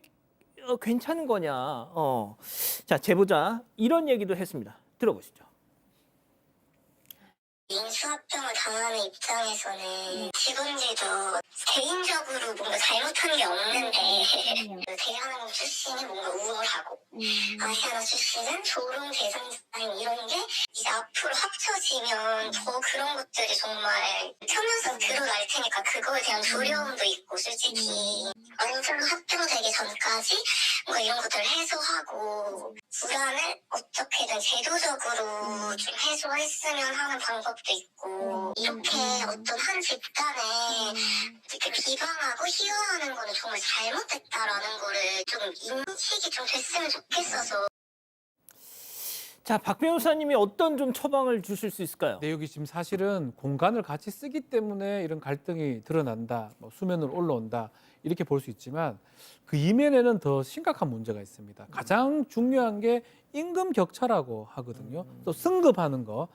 괜찮은 거냐. 자, 제보자 이런 얘기도 했습니다. 들어보시죠. 인수합병을 당하는 입장에서는 직원들도 개인적으로 뭔가 잘못한 게 없는데 대한항공 출신이 뭔가 우월하고 아시아나 출신은 조롱 대상자인 이런 게 이제 앞으로 합쳐지면 더 그런 것들이 정말 천연성 드러날 테니까 그거에 대한 두려움도 있고 솔직히 완전 합병되기 전까지 뭔가 이런 것들을 해소하고 불안을 어떻게든 제도적으로 좀 해소했으면 하는 방법도 있고 이렇게 어떤 한 집단에 이렇게 비방하고 희화하는 거는 정말 잘못됐다라는 거를 좀 인식이 좀 됐으면 좋겠어서. 자, 박 변호사님이 어떤 좀 처방을 주실 수 있을까요? 네, 여기 지금 사실은 공간을 같이 쓰기 때문에 이런 갈등이 드러난다, 수면으로 올라온다 이렇게 볼 수 있지만 그 이면에는 더 심각한 문제가 있습니다. 가장 중요한 게 임금 격차라고 하거든요. 또 승급하는 거.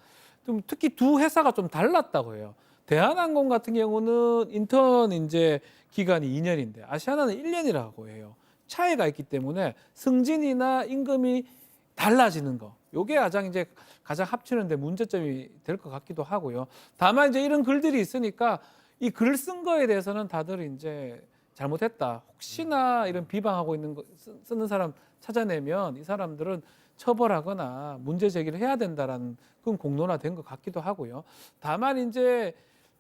좀 특히 두 회사가 좀 달랐다고 해요. 대한항공 같은 경우는 인턴 이제 기간이 2년인데 아시아나는 1년이라고 해요. 차이가 있기 때문에 승진이나 임금이 달라지는 거. 요게 가장 합치는데 문제점이 될 것 같기도 하고요. 다만 이제 이런 글들이 있으니까 이 글 쓴 거에 대해서는 다들 이제 잘못했다. 혹시나 이런 비방하고 있는 거 쓰는 사람 찾아내면 이 사람들은 처벌하거나 문제 제기를 해야 된다라는 그건 공론화된 것 같기도 하고요. 다만 이제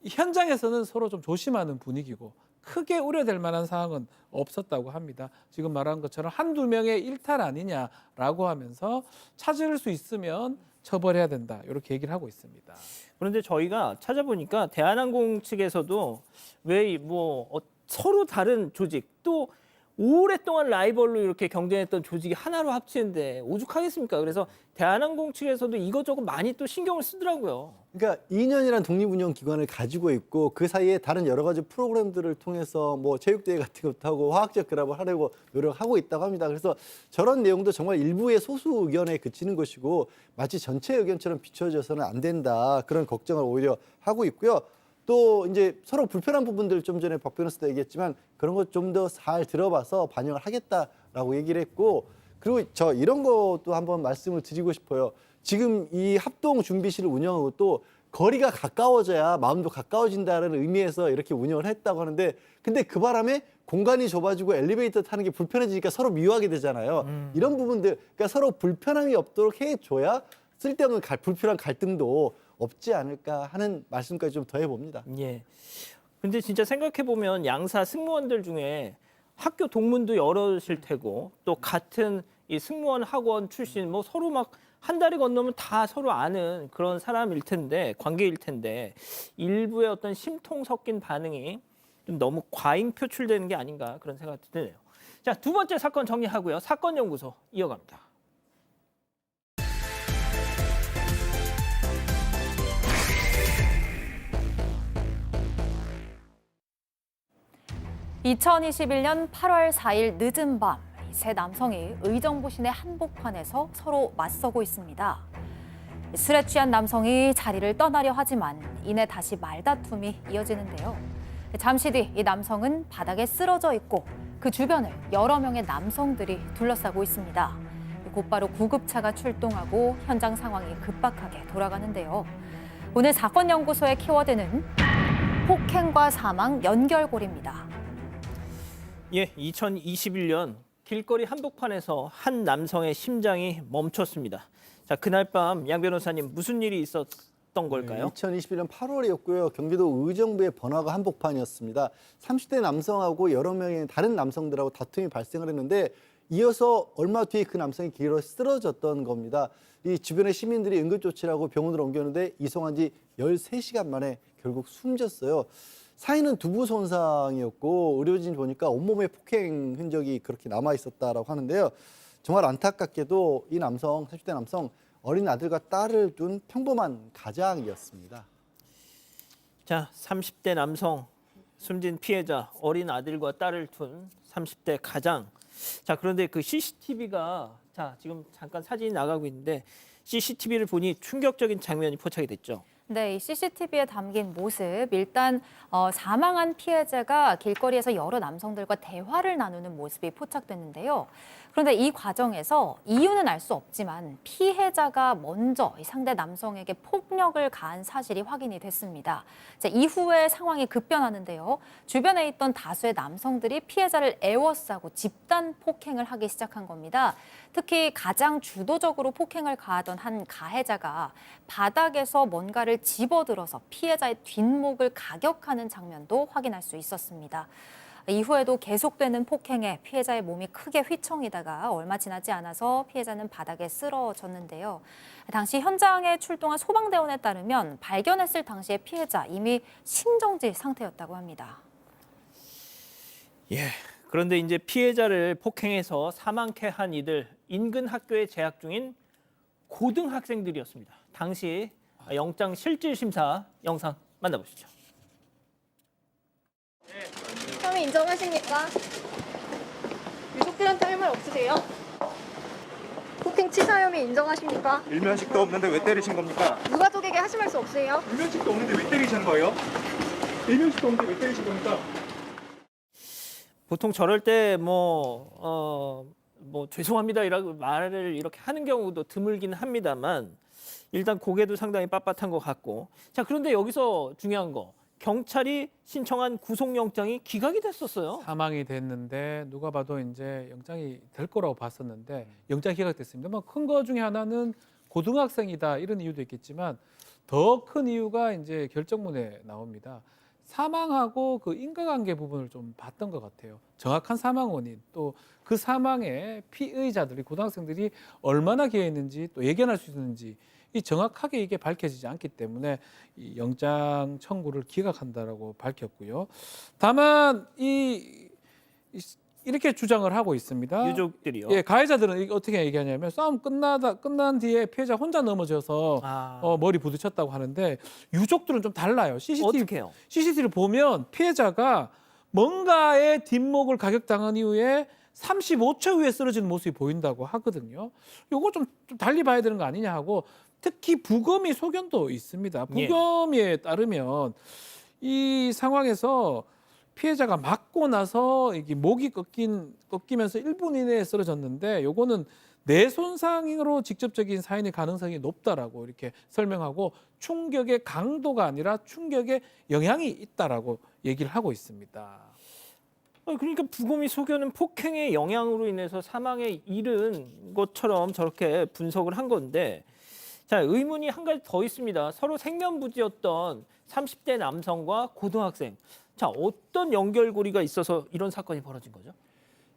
현장에서는 서로 좀 조심하는 분위기고 크게 우려될 만한 사항은 없었다고 합니다. 지금 말한 것처럼 한두 명의 일탈 아니냐라고 하면서 찾을 수 있으면 처벌해야 된다. 이렇게 얘기를 하고 있습니다. 그런데 저희가 찾아보니까 대한항공 측에서도 왜 서로 다른 조직 또 오랫동안 라이벌로 이렇게 경쟁했던 조직이 하나로 합치는데 오죽하겠습니까? 그래서 대한항공 측에서도 이것저것 많이 또 신경을 쓰더라고요. 그러니까 2년이라는 독립운영 기관을 가지고 있고 그 사이에 다른 여러 가지 프로그램들을 통해서 뭐 체육대회 같은 것도 하고 화학적 결합을 하려고 노력하고 있다고 합니다. 그래서 저런 내용도 정말 일부의 소수 의견에 그치는 것이고 마치 전체 의견처럼 비춰져서는 안 된다. 그런 걱정을 오히려 하고 있고요. 또 이제 서로 불편한 부분들 좀 전에 박 변호사도 얘기했지만 그런 것 좀 더 잘 들어봐서 반영을 하겠다라고 얘기를 했고 그리고 저 이런 것도 한번 말씀을 드리고 싶어요. 지금 이 합동 준비실을 운영하고 또 거리가 가까워져야 마음도 가까워진다는 의미에서 이렇게 운영을 했다고 하는데 근데 그 바람에 공간이 좁아지고 엘리베이터 타는 게 불편해지니까 서로 미워하게 되잖아요. 이런 부분들 그러니까 서로 불편함이 없도록 해줘야 쓸데없는 불필요한 갈등도 없지 않을까 하는 말씀까지 좀 더해봅니다. 예. 근데 진짜 생각해보면 양사 승무원들 중에 학교 동문도 여러실 테고 또 같은 이 승무원 학원 출신 서로 막 한 달이 건너면 다 서로 아는 그런 사람일 텐데 관계일 텐데 일부의 어떤 심통 섞인 반응이 좀 너무 과잉 표출되는 게 아닌가 그런 생각이 드네요. 자, 두 번째 사건 정리하고요. 사건 연구소 이어갑니다. 2021년 8월 4일 늦은 밤, 세 남성이 의정부 시내 한복판에서 서로 맞서고 있습니다. 술에 취한 남성이 자리를 떠나려 하지만 이내 다시 말다툼이 이어지는데요. 잠시 뒤 이 남성은 바닥에 쓰러져 있고 그 주변을 여러 명의 남성들이 둘러싸고 있습니다. 곧바로 구급차가 출동하고 현장 상황이 급박하게 돌아가는데요. 오늘 사건 연구소의 키워드는 폭행과 사망 연결고리입니다. 예, 2021년 길거리 한복판에서 한 남성의 심장이 멈췄습니다. 자, 그날 밤 양 변호사님 무슨 일이 있었던 걸까요? 2021년 8월이었고요. 경기도 의정부의 번화가 한복판이었습니다. 30대 남성하고 여러 명의 다른 남성들하고 다툼이 발생을 했는데 이어서 얼마 뒤에 그 남성이 길어 쓰러졌던 겁니다. 이 주변의 시민들이 응급조치를 병원으로 옮겼는데 이송한 지 13시간 만에 결국 숨졌어요. 사인은 두부 손상이었고 의료진 보니까 온몸에 폭행 흔적이 그렇게 남아 있었다라고 하는데요. 정말 안타깝게도 이 남성, 30대 남성 어린 아들과 딸을 둔 평범한 가장이었습니다. 자, 30대 남성, 숨진 피해자, 어린 아들과 딸을 둔 30대 가장. 자, 그런데 그 CCTV가 지금 잠깐 사진이 나가고 있는데 CCTV를 보니 충격적인 장면이 포착이 됐죠. 네, 이 CCTV에 담긴 모습, 일단 사망한 피해자가 길거리에서 여러 남성들과 대화를 나누는 모습이 포착됐는데요. 그런데 이 과정에서 이유는 알 수 없지만 피해자가 먼저 이 상대 남성에게 폭력을 가한 사실이 확인이 됐습니다. 자, 이후에 상황이 급변하는데요. 주변에 있던 다수의 남성들이 피해자를 에워싸고 집단 폭행을 하기 시작한 겁니다. 특히 가장 주도적으로 폭행을 가하던 한 가해자가 바닥에서 뭔가를 집어들어서 피해자의 뒷목을 가격하는 장면도 확인할 수 있었습니다. 이후에도 계속되는 폭행에 피해자의 몸이 크게 휘청이다가 얼마 지나지 않아서 피해자는 바닥에 쓰러졌는데요. 당시 현장에 출동한 소방대원에 따르면 발견했을 당시의 피해자 이미 심정지 상태였다고 합니다. 예. 그런데 이제 피해자를 폭행해서 사망케 한 이들 인근 학교에 재학 중인 고등학생들이었습니다. 당시 영장 실질 심사 영상 만나보시죠. 혐의 인정하십니까? 유족들한테 할 말 없으세요? 폭행 치사 혐의 인정하십니까? 일면식도 없는데 왜 때리신 겁니까? 유가족에게 하실 말씀 없으세요? 일면식도 없는데 왜 때리시는 거예요? 일면식도 없는데 왜 때리신 겁니까? 보통 저럴 때 죄송합니다 이라고 말을 이렇게 하는 경우도 드물긴 합니다만 일단 고개도 상당히 빳빳한 것 같고. 자, 그런데 여기서 중요한 거. 경찰이 신청한 구속영장이 기각이 됐었어요. 사망이 됐는데 누가 봐도 이제 영장이 될 거라고 봤었는데 영장 기각됐습니다. 큰 거 중에 하나는 고등학생이다 이런 이유도 있겠지만 더 큰 이유가 이제 결정문에 나옵니다. 사망하고 그 인과관계 부분을 좀 봤던 것 같아요. 정확한 사망 원인 또 그 사망에 피의자들이 고등학생들이 얼마나 기여했는지 또 예견할 수 있는지 이 정확하게 이게 밝혀지지 않기 때문에 이 영장 청구를 기각한다라고 밝혔고요. 다만 이렇게 주장을 하고 있습니다. 유족들이요. 예, 가해자들은 어떻게 얘기하냐면 싸움 끝난 뒤에 피해자 혼자 넘어져서 머리 부딪혔다고 하는데 유족들은 좀 달라요. 어떻게요? CCTV를 보면 피해자가 뭔가의 뒷목을 가격당한 이후에 35초 후에 쓰러지는 모습이 보인다고 하거든요. 이거 좀 달리 봐야 되는 거 아니냐 하고 특히 부검이 소견도 있습니다. 부검에 따르면 이 상황에서 피해자가 맞고 나서 이게 목이 꺾이면서 1분 이내에 쓰러졌는데 요거는 뇌 손상으로 직접적인 사인의 가능성이 높다라고 이렇게 설명하고 충격의 강도가 아니라 충격의 영향이 있다라고 얘기를 하고 있습니다. 그러니까 부검이 소견은 폭행의 영향으로 인해서 사망에 이른 것처럼 저렇게 분석을 한 건데 자, 의문이 한 가지 더 있습니다. 서로 생면부지였던 30대 남성과 고등학생. 자, 어떤 연결고리가 있어서 이런 사건이 벌어진 거죠?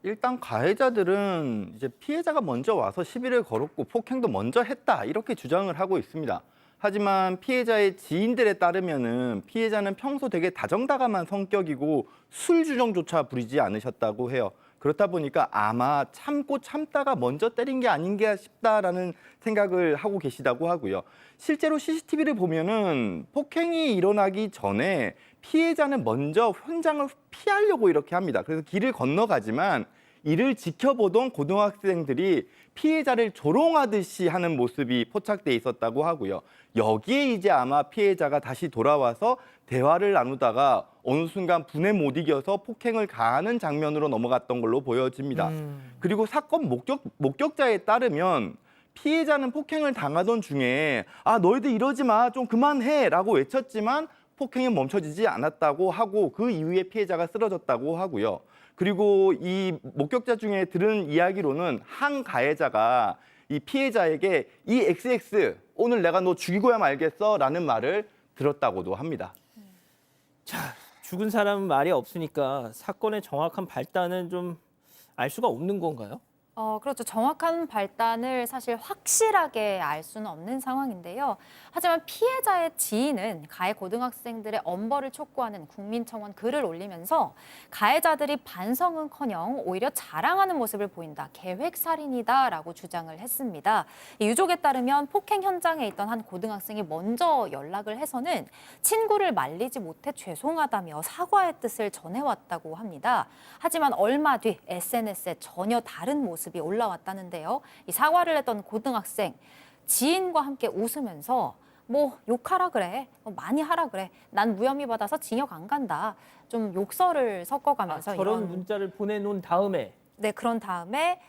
일단 가해자들은 이제 피해자가 먼저 와서 시비를 걸었고 폭행도 먼저 했다 이렇게 주장을 하고 있습니다. 하지만 피해자의 지인들에 따르면은 피해자는 평소 되게 다정다감한 성격이고 술 주정조차 부리지 않으셨다고 해요. 그렇다 보니까 아마 참고 참다가 먼저 때린 게 아닌가 싶다라는 생각을 하고 계시다고 하고요. 실제로 CCTV를 보면은 폭행이 일어나기 전에 피해자는 먼저 현장을 피하려고 이렇게 합니다. 그래서 길을 건너가지만 이를 지켜보던 고등학생들이 피해자를 조롱하듯이 하는 모습이 포착돼 있었다고 하고요. 여기에 이제 아마 피해자가 다시 돌아와서 대화를 나누다가 어느 순간 분에 못 이겨서 폭행을 가하는 장면으로 넘어갔던 걸로 보여집니다. 그리고 사건 목격자에 따르면 피해자는 폭행을 당하던 중에 너희들 이러지 마, 좀 그만해라고 외쳤지만 폭행은 멈춰지지 않았다고 하고 그 이후에 피해자가 쓰러졌다고 하고요. 그리고 이 목격자 중에 들은 이야기로는 한 가해자가 이 피해자에게 이 XX 오늘 내가 너 죽이고야 말겠어 라는 말을 들었다고도 합니다. 자, 죽은 사람은 말이 없으니까 사건의 정확한 발단은 좀 알 수가 없는 건가요? 그렇죠. 정확한 발단을 사실 확실하게 알 수는 없는 상황인데요. 하지만 피해자의 지인은 가해 고등학생들의 엄벌을 촉구하는 국민청원 글을 올리면서 가해자들이 반성은커녕 오히려 자랑하는 모습을 보인다. 계획살인이다라고 주장을 했습니다. 이 유족에 따르면 폭행 현장에 있던 한 고등학생이 먼저 연락을 해서는 친구를 말리지 못해 죄송하다며 사과의 뜻을 전해왔다고 합니다. 하지만 얼마 뒤 SNS에 전혀 다른 모습이 올라왔다는데요. 이 사과를 했던 고등학생 지인과 함께 웃으면서 뭐 욕하라 그래, 많이 하라 그래, 난 무혐의 받아서 징역 안 간다. 좀 욕설을 섞어가면서 저런 문자를 보내놓은 다음에 네, 그런 다음에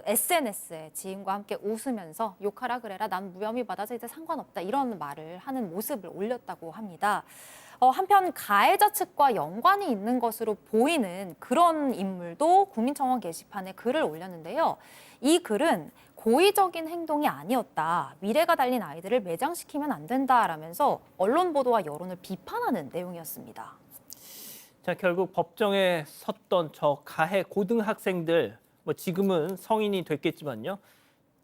SNS에 지인과 함께 웃으면서 욕하라 그래라, 난 무혐의 받아서 이제 상관없다 이런 말을 하는 모습을 올렸다고 합니다. 한편 가해자 측과 연관이 있는 것으로 보이는 그런 인물도 국민청원 게시판에 글을 올렸는데요. 이 글은 고의적인 행동이 아니었다. 미래가 달린 아이들을 매장시키면 안 된다라면서 언론 보도와 여론을 비판하는 내용이었습니다. 자, 결국 법정에 섰던 저 가해 고등학생들, 뭐 지금은 성인이 됐겠지만요.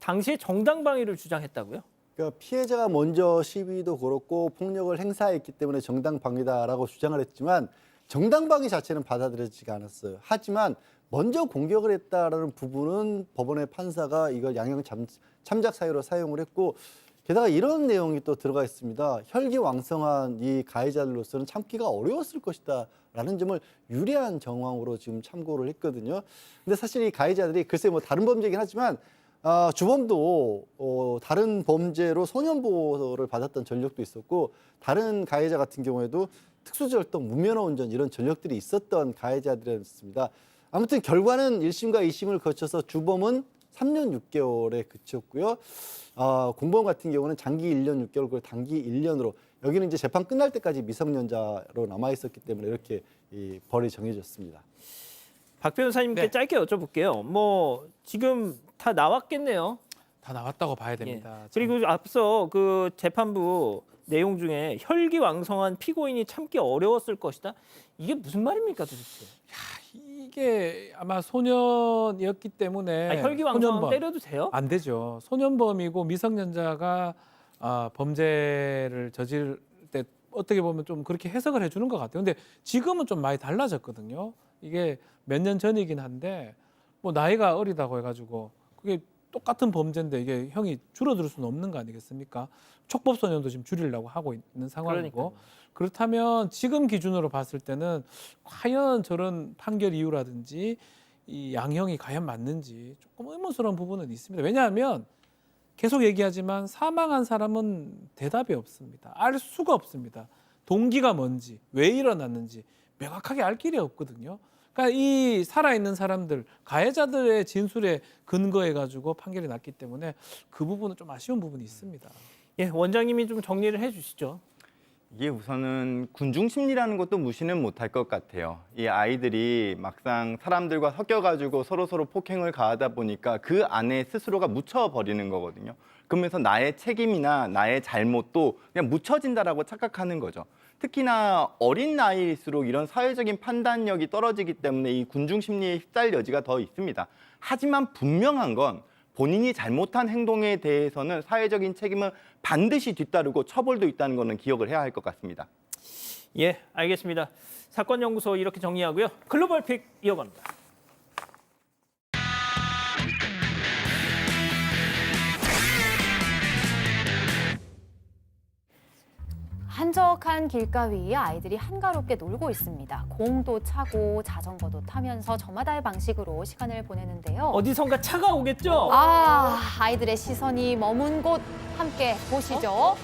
당시에 정당방위를 주장했다고요? 그러니까 피해자가 먼저 시위도 걸었고 폭력을 행사했기 때문에 정당방위다라고 주장을 했지만 정당방위 자체는 받아들여지지 않았어요. 하지만 먼저 공격을 했다라는 부분은 법원의 판사가 이걸 양형 참작 사유로 사용을 했고 게다가 이런 내용이 또 들어가 있습니다. 혈기왕성한 이 가해자들로서는 참기가 어려웠을 것이다 라는 점을 유리한 정황으로 지금 참고를 했거든요. 근데 사실 이 가해자들이 글쎄 뭐 다른 범죄이긴 하지만 주범도 다른 범죄로 소년보호를 받았던 전력도 있었고 다른 가해자 같은 경우에도 특수절도, 무면허 운전 이런 전력들이 있었던 가해자들이었습니다. 아무튼 결과는 1심과 2심을 거쳐서 주범은 3년 6개월에 그쳤고요. 공범 같은 경우는 장기 1년 6개월, 그리고 단기 1년으로 여기는 이제 재판 끝날 때까지 미성년자로 남아 있었기 때문에 이렇게 이 벌이 정해졌습니다. 박 변호사님께 짧게 여쭤볼게요. 뭐 지금 다 나왔겠네요. 다 나왔다고 봐야 됩니다. 그리고 앞서 그 재판부 내용 중에 혈기왕성한 피고인이 참기 어려웠을 것이다. 이게 무슨 말입니까 도대체? 이게 아마 소년이었기 때문에 혈기왕성하면 때려도 돼요? 안 되죠. 소년범이고 미성년자가 범죄를 저질 때 어떻게 보면 좀 그렇게 해석을 해주는 것 같아요. 근데 지금은 좀 많이 달라졌거든요. 이게 몇 년 전이긴 한데 뭐 나이가 어리다고 해가지고 그게 똑같은 범죄인데 이게 형이 줄어들 수는 없는 거 아니겠습니까? 촉법소년도 지금 줄이려고 하고 있는 상황이고 그러니까요. 그렇다면 지금 기준으로 봤을 때는 과연 저런 판결 이유라든지 이 양형이 과연 맞는지 조금 의문스러운 부분은 있습니다. 왜냐하면 계속 얘기하지만 사망한 사람은 대답이 없습니다. 알 수가 없습니다. 동기가 뭔지, 왜 일어났는지 명확하게 알 길이 없거든요. 그러니까 이 살아있는 사람들, 가해자들의 진술에 근거해가지고 판결이 났기 때문에 그 부분은 좀 아쉬운 부분이 있습니다. 예, 원장님이 좀 정리를 해주시죠. 이게 우선은 군중 심리라는 것도 무시는 못할 것 같아요. 이 아이들이 막상 사람들과 섞여가지고 서로 폭행을 가하다 보니까 그 안에 스스로가 묻혀버리는 거거든요. 그러면서 나의 책임이나 나의 잘못도 그냥 묻혀진다라고 착각하는 거죠. 특히나 어린 나이일수록 이런 사회적인 판단력이 떨어지기 때문에 이 군중 심리에 휩싸일 여지가 더 있습니다. 하지만 분명한 건 본인이 잘못한 행동에 대해서는 사회적인 책임은 반드시 뒤따르고 처벌도 있다는 것은 기억을 해야 할 것 같습니다. 예, 알겠습니다. 사건연구소 이렇게 정리하고요. 글로벌 픽 이어갑니다. 한적한 길가 위에 아이들이 한가롭게 놀고 있습니다. 공도 차고 자전거도 타면서 저마다의 방식으로 시간을 보내는데요. 어디선가 차가 오겠죠? 아이들의 시선이 머문 곳 함께 보시죠.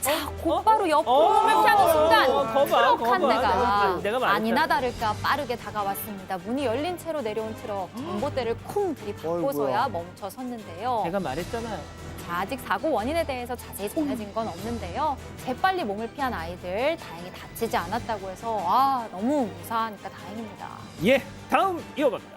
자, 곧바로 옆으로 몸을 피하는 순간 트럭 한 대가 내가 말했잖아. 아니나 다를까 빠르게 다가왔습니다. 문이 열린 채로 내려온 트럭 전봇대를 쿵 들이받고서야 멈춰 섰는데요. 제가 말했잖아요. 자, 아직 사고 원인에 대해서 자세히 전해진 건 없는데요. 재빨리 몸을 피한 아이들 다행히 다치지 않았다고 해서 너무 무사하니까 다행입니다. 예, 다음 이어갑니다.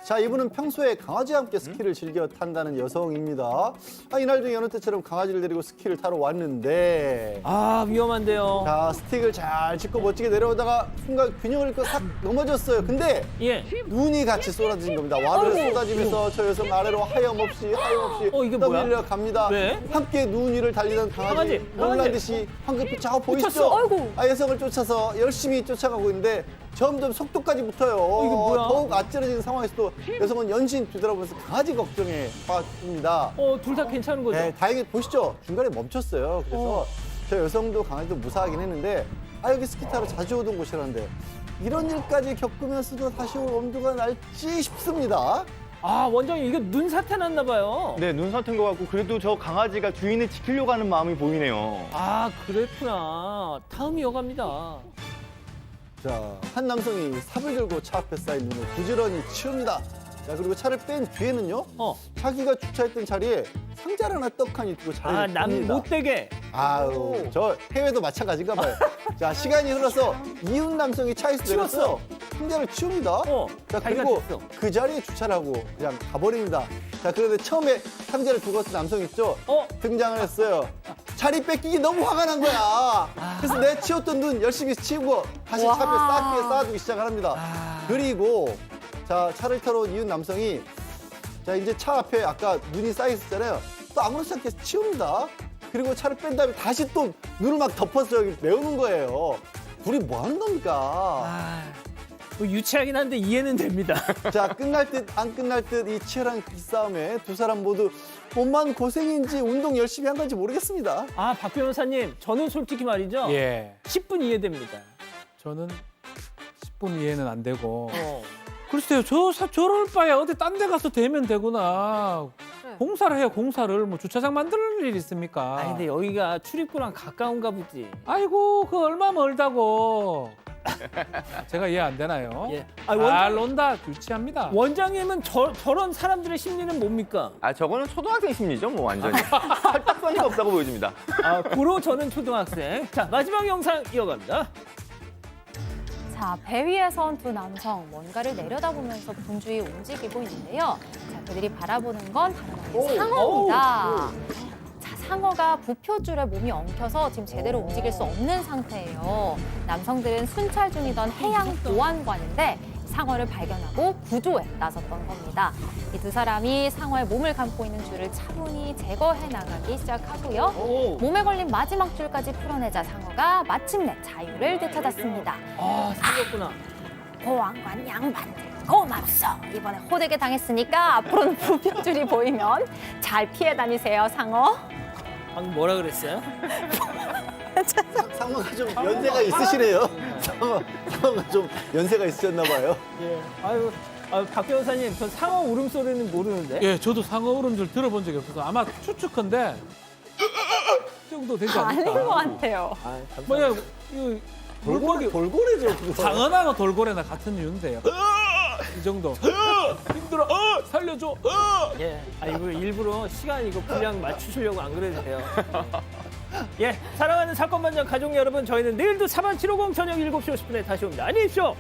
자, 이분은 평소에 강아지와 함께 스키를 즐겨 탄다는 여성입니다. 이날 중 여느 때처럼 강아지를 데리고 스키를 타러 왔는데 위험한데요. 자, 스틱을 잘 짚고 멋지게 내려오다가 순간 균형을 잃고 싹 넘어졌어요. 근데 눈이 같이 쏟아진 겁니다. 와르르 쏟아지면서 저 여성 아래로 하염없이 이게 뭐야? 떠밀려 갑니다. 왜? 함께 눈 위를 달리던 강아지 놀란 듯이 황급히 저 보이시죠? 여성을 쫓아서 열심히 쫓아가고 있는데 점점 속도까지 붙어요. 이게 뭐야? 더욱 아찔해지는 상황에서도 여성은 연신 뒤돌아보면서 강아지 걱정에 빠집니다. 둘 다 괜찮은 거죠? 네, 다행히 보시죠. 중간에 멈췄어요. 그래서 저 여성도 강아지도 무사하긴 했는데 여기 스키 타러 자주 오던 곳이라는데 이런 일까지 겪으면서도 다시 올 엄두가 날지 싶습니다. 원장님 이게 눈 사태 났나 봐요. 네, 눈 사태인 것 같고 그래도 저 강아지가 주인을 지키려고 하는 마음이 보이네요. 그랬구나. 다음 이어갑니다. 자, 한 남성이 삽을 들고 차 앞에 쌓인 눈을 부지런히 치웁니다. 자, 그리고 차를 뺀 뒤에는요. 자기가 주차했던 자리에 상자를 하나 떡하니 두고 자리를 남 뺍니다. 못되게. 저 해외도 마찬가지인가 봐요. 자, 시간이 흘러서 이웃 남성이 차에서 내려서 상자를 치웁니다. 자, 그리고 그 자리에 주차를 하고 그냥 가버립니다. 자, 그런데 처음에 상자를 두고 왔던 남성 있죠? 등장을 했어요. 자리 뺏기기 너무 화가 난 거야. 그래서 내 치웠던 눈 열심히 치우고 다시 차 앞에 쌓아두기 시작을 합니다. 그리고 자, 차를 타러 온 이웃 남성이 자, 이제 차 앞에 아까 눈이 쌓여 있었잖아요. 또 아무렇지 않게 치웁니다. 그리고 차를 뺀 다음에 다시 또 눈을 막 덮어서 여기 메우는 거예요. 둘이 뭐 하는 겁니까? 유치하긴 한데 이해는 됩니다. 자, 끝날 듯 안 끝날 듯 이 치열한 기싸움에 두 사람 모두 몸만 고생인지 운동 열심히 한 건지 모르겠습니다. 박 변호사님, 저는 솔직히 말이죠. 10분 이해됩니다. 저는 10분 이해는 안 되고. 글쎄요, 저럴 바에 어디 딴 데 가서 대면 되구나. 공사를 해요, 공사를. 뭐 주차장 만들 일 있습니까? 근데 여기가 출입구랑 가까운가 보지. 아이고, 그거 얼마 멀다고. 제가 이해 안 되나요? 잘 논다, 유치합니다. 원장님은 저런 사람들의 심리는 뭡니까? 저거는 초등학생 심리죠, 뭐 완전히. 할딱서니가 없다고 보여집니다. 고로 저는 초등학생. 자, 마지막 영상 이어갑니다. 자, 배 위에 선 두 남성 뭔가를 내려다보면서 분주히 움직이고 있는데요. 자, 그들이 바라보는 건 다름 아닌 상어입니다. 자, 상어가 부표줄에 몸이 엉켜서 지금 제대로 움직일 수 없는 상태예요. 남성들은 순찰 중이던 해양보안관인데 상어를 발견하고 구조에 나섰던 겁니다. 이 두 사람이 상어의 몸을 감고 있는 줄을 차분히 제거해 나가기 시작하고요. 몸에 걸린 마지막 줄까지 풀어내자 상어가 마침내 자유를 되찾았습니다. 생겼구나. 보안관 양반들 고맙소. 이번에 호되게 당했으니까 앞으로는 부표줄이 보이면 잘 피해 다니세요, 상어. 방금 뭐라 그랬어요? 상어가 좀 연세가 있으시네요. 상어가 좀 연세가 있으셨나 봐요. 박 변호사님, 전 상어 울음소리는 모르는데. 저도 상어 울음소리 들어본 적이 없어서 아마 추측컨대 이 정도 되지 않을까. 아닌 것 같아요. 뭐야, 이거 돌고래죠, 그거. 상어나 돌고래나 같은 이유인데요. 이 정도. 힘들어. 살려줘. 이거 일부러 시간 분량 맞추시려고 안 그래도 돼요. 사랑하는 사건 반장 가족 여러분, 저희는 내일도 4750 저녁 7시 50분에 다시 옵니다. 안녕히 계십시오.